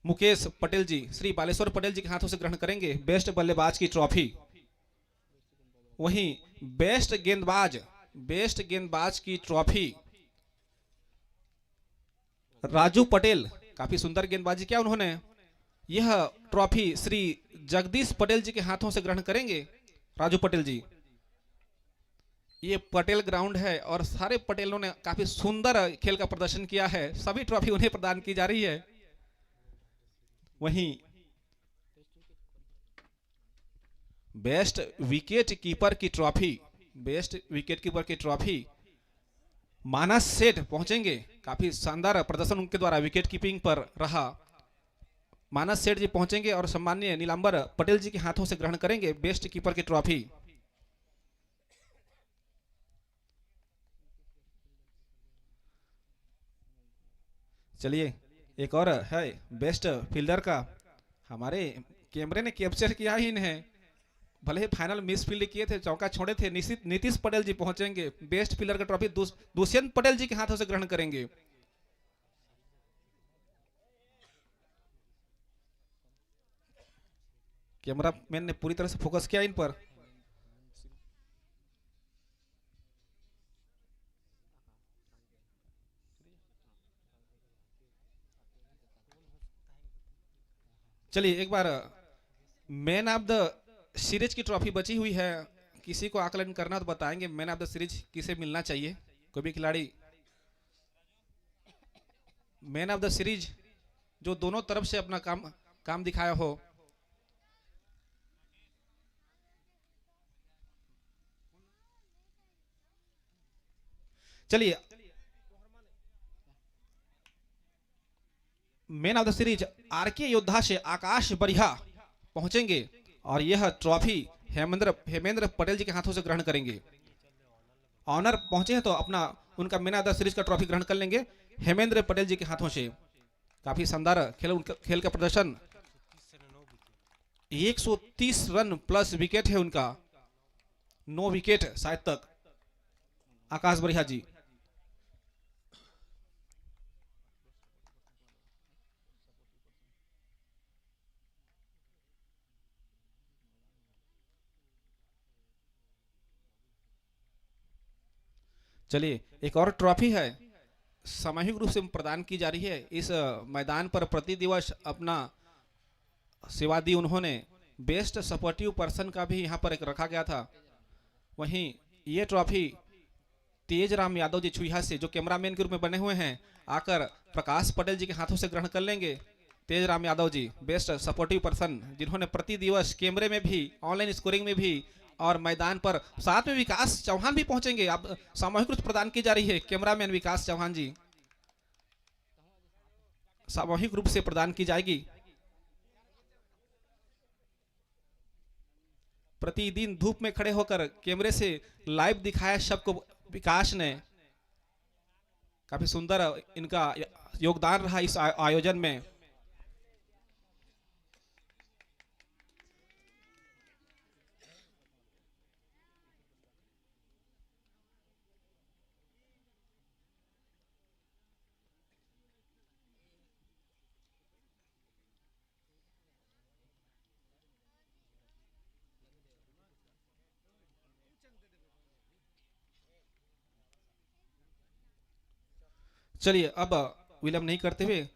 मुकेश पटेल जी श्री बालेश्वर पटेल जी के हाथों से ग्रहण करेंगे बेस्ट बल्लेबाज की ट्रॉफी। वहीं बेस्ट गेंदबाज बेस्ट गेंदबाज की ट्रॉफी राजू पटेल, काफी सुंदर गेंदबाजी किया उन्होंने। यह ट्रॉफी श्री जगदीश पटेल जी के हाथों से ग्रहण करेंगे राजू पटेल जी। ये पटेल ग्राउंड है और सारे पटेलों ने काफी सुंदर खेल का प्रदर्शन किया है, सभी ट्रॉफी उन्हें प्रदान की जा रही है। वहीं बेस्ट विकेट कीपर की ट्रॉफी, बेस्ट विकेट कीपर की ट्रॉफी मानस सेठ पहुंचेंगे, काफी शानदार प्रदर्शन उनके द्वारा विकेट कीपिंग पर रहा। मानस सेठ जी पहुंचेंगे और सम्माननीय नीलांबर पटेल जी के हाथों से ग्रहण करेंगे बेस्ट कीपर की ट्रॉफी। चलिए एक और है बेस्ट फील्डर का, हमारे कैमरे ने कैप्चर किया ही इन्हें, भले ही फाइनल मिस फील्ड किए थे, चौका छोड़े थे। नीतीश पटेल जी पहुंचेंगे, बेस्ट फील्डर का ट्रॉफी दुष्यंत पटेल जी के हाथों से ग्रहण करेंगे। कैमरा मैन ने पूरी तरह से फोकस किया इन पर। चलिए एक बार मैन ऑफ द सीरीज की ट्रॉफी बची हुई है, किसी को आकलन करना तो बताएंगे मैन ऑफ द सीरीज किसे मिलना चाहिए। कोई भी खिलाड़ी मैन ऑफ द सीरीज जो दोनों तरफ से अपना काम दिखाया हो। चलिए man of the series RK योद्धा से आकाश बरिहा पहुंचेंगे और यह ट्रॉफी हेमेंद्र पटेल जी के हाथों से ग्रहण करेंगे। ऑनर पहुंचे हैं तो अपना उनका मैन ऑफ द सीरीज का ट्रॉफी ग्रहण कर लेंगे हेमेंद्र पटेल जी के हाथों से। काफी शानदार खेल का प्रदर्शन, 130 रन प्लस विकेट है उनका, 9 विकेट शायद तक। आकाश बरिहा जी चलिए एक और ट्रॉफी है, सामूहिक रूप से प्रदान की जा रही है। इस मैदान पर प्रति दिवस अपना सेवा दी उन्होंने, बेस्ट सपोर्टिव पर्सन का भी यहाँ पर एक रखा गया था। वहीं ये ट्रॉफी तेज राम यादव जी छुईहा से, जो कैमरामैन के रूप में बने हुए हैं, आकर प्रकाश पटेल जी के हाथों से ग्रहण कर लेंगे। तेज Ram Yadav ji best supportive person, जिन्होंने प्रति दिवस कैमरे में भी, ऑनलाइन स्कोरिंग में भी और मैदान पर, साथ में विकास चौहान भी पहुंचेंगे। अब सामूहिक रूप प्रदान की जा रही है, कैमरामैन विकास चौहान जी सामूहिक रूप से प्रदान की जाएगी। प्रतिदिन धूप में खड़े होकर कैमरे से लाइव दिखाया सबको विकास ने, काफी सुंदर इनका योगदान रहा इस आयोजन में। चलिए अब विलंब नहीं करते हुए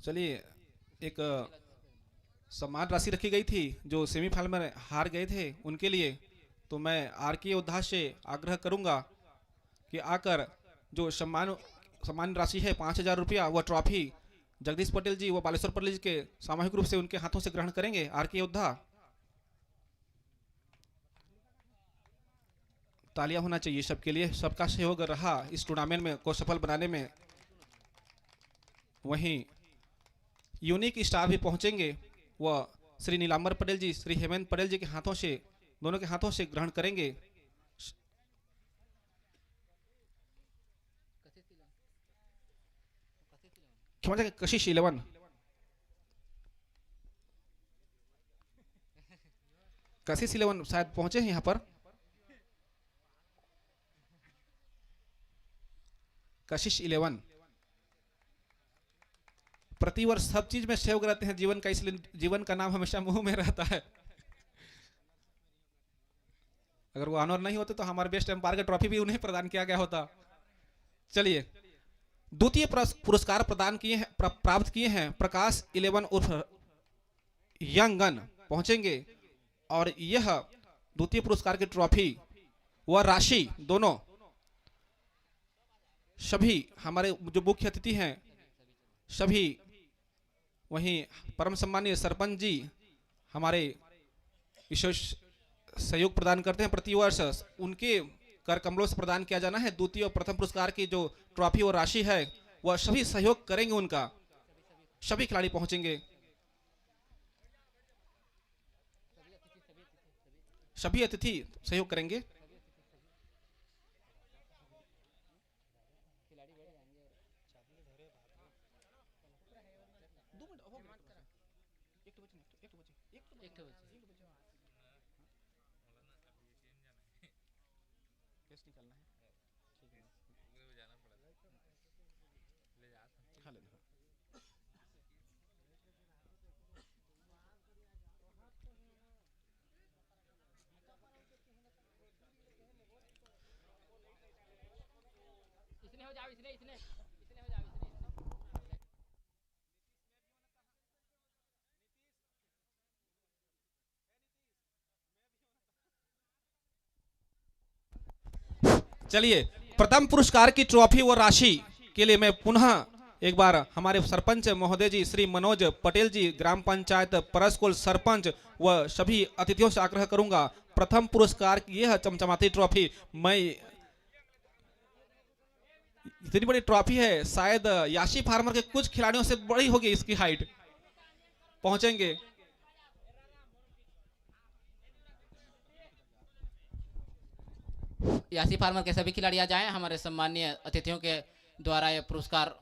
चलिए एक सम्मान राशि रखी गई थी जो सेमीफाइनल में हार गए थे उनके लिए, तो मैं आरके योद्धा से आग्रह करूंगा कि आकर जो सम्मान राशि है 5,000 रुपया, वह ट्रॉफी जगदीश पटेल जी व बालेश्वर पटेल जी के सामूहिक रूप से उनके हाथों से ग्रहण करेंगे। आरके योद्धा, तालियां होना चाहिए सबके लिए, सबका सहयोग रहा इस टूर्नामेंट में को सफल बनाने में। वहीं यूनिक स्टार भी पहुंचेंगे, वह श्री नीलांबर पटेल जी, श्री हेमंत पटेल जी के हाथों से, दोनों के हाथों से ग्रहण करेंगे। क्षमा चाहेंगे, कशिश 11, कशिश 11 शायद पहुंचे हैं यहाँ पर। कशिश 11 प्रतिवर्ष सब चीज में सेव रहते हैं जीवन का, इसलिए जीवन का नाम हमेशा मुंह में रहता है। अगर वो ऑनर नहीं होते तो हमारे बेस्ट एम्पायर का ट्रॉफी भी उन्हें प्रदान किया गया होता। चलिए, द्वितीय पुरस्कार प्रदान किए हैं, प्राप्त किए हैं प्रकाश 11 उर्फ यंग गन पहुंचेंगे, और यह द्वितीय पुरस्कार की ट्रॉफी व राशि दोनों सभी हमारे जो मुख्य अतिथि हैं सभी, वहीं परम सम्मानीय सरपंच जी हमारे विशेष सहयोग प्रदान करते हैं प्रतिवर्ष, उनके कर कमलों से प्रदान किया जाना है। द्वितीय और प्रथम पुरस्कार की जो ट्रॉफी और राशि है वह सभी सहयोग करेंगे, उनका सभी खिलाड़ी पहुंचेंगे, सभी अतिथि सहयोग करेंगे। चलिए, प्रथम पुरस्कार की ट्रॉफी और राशि के लिए मैं पुनः एक बार हमारे सरपंच महोदय जी श्री मनोज पटेल जी, ग्राम पंचायत परसकोल सरपंच व सभी अतिथियों से आग्रह करूंगा, प्रथम पुरस्कार की यह चमचमाती ट्रॉफी, मैं इतनी बड़ी ट्रॉफी है, शायद याशी फार्मर के कुछ खिलाड़ियों से बड़ी होगी इसकी हाइट, पहुंचेंगे। यासी फार्मर के सभी खिलाड़ी आ जाएं, हमारे सम्मानीय अतिथियों के द्वारा यह पुरस्कार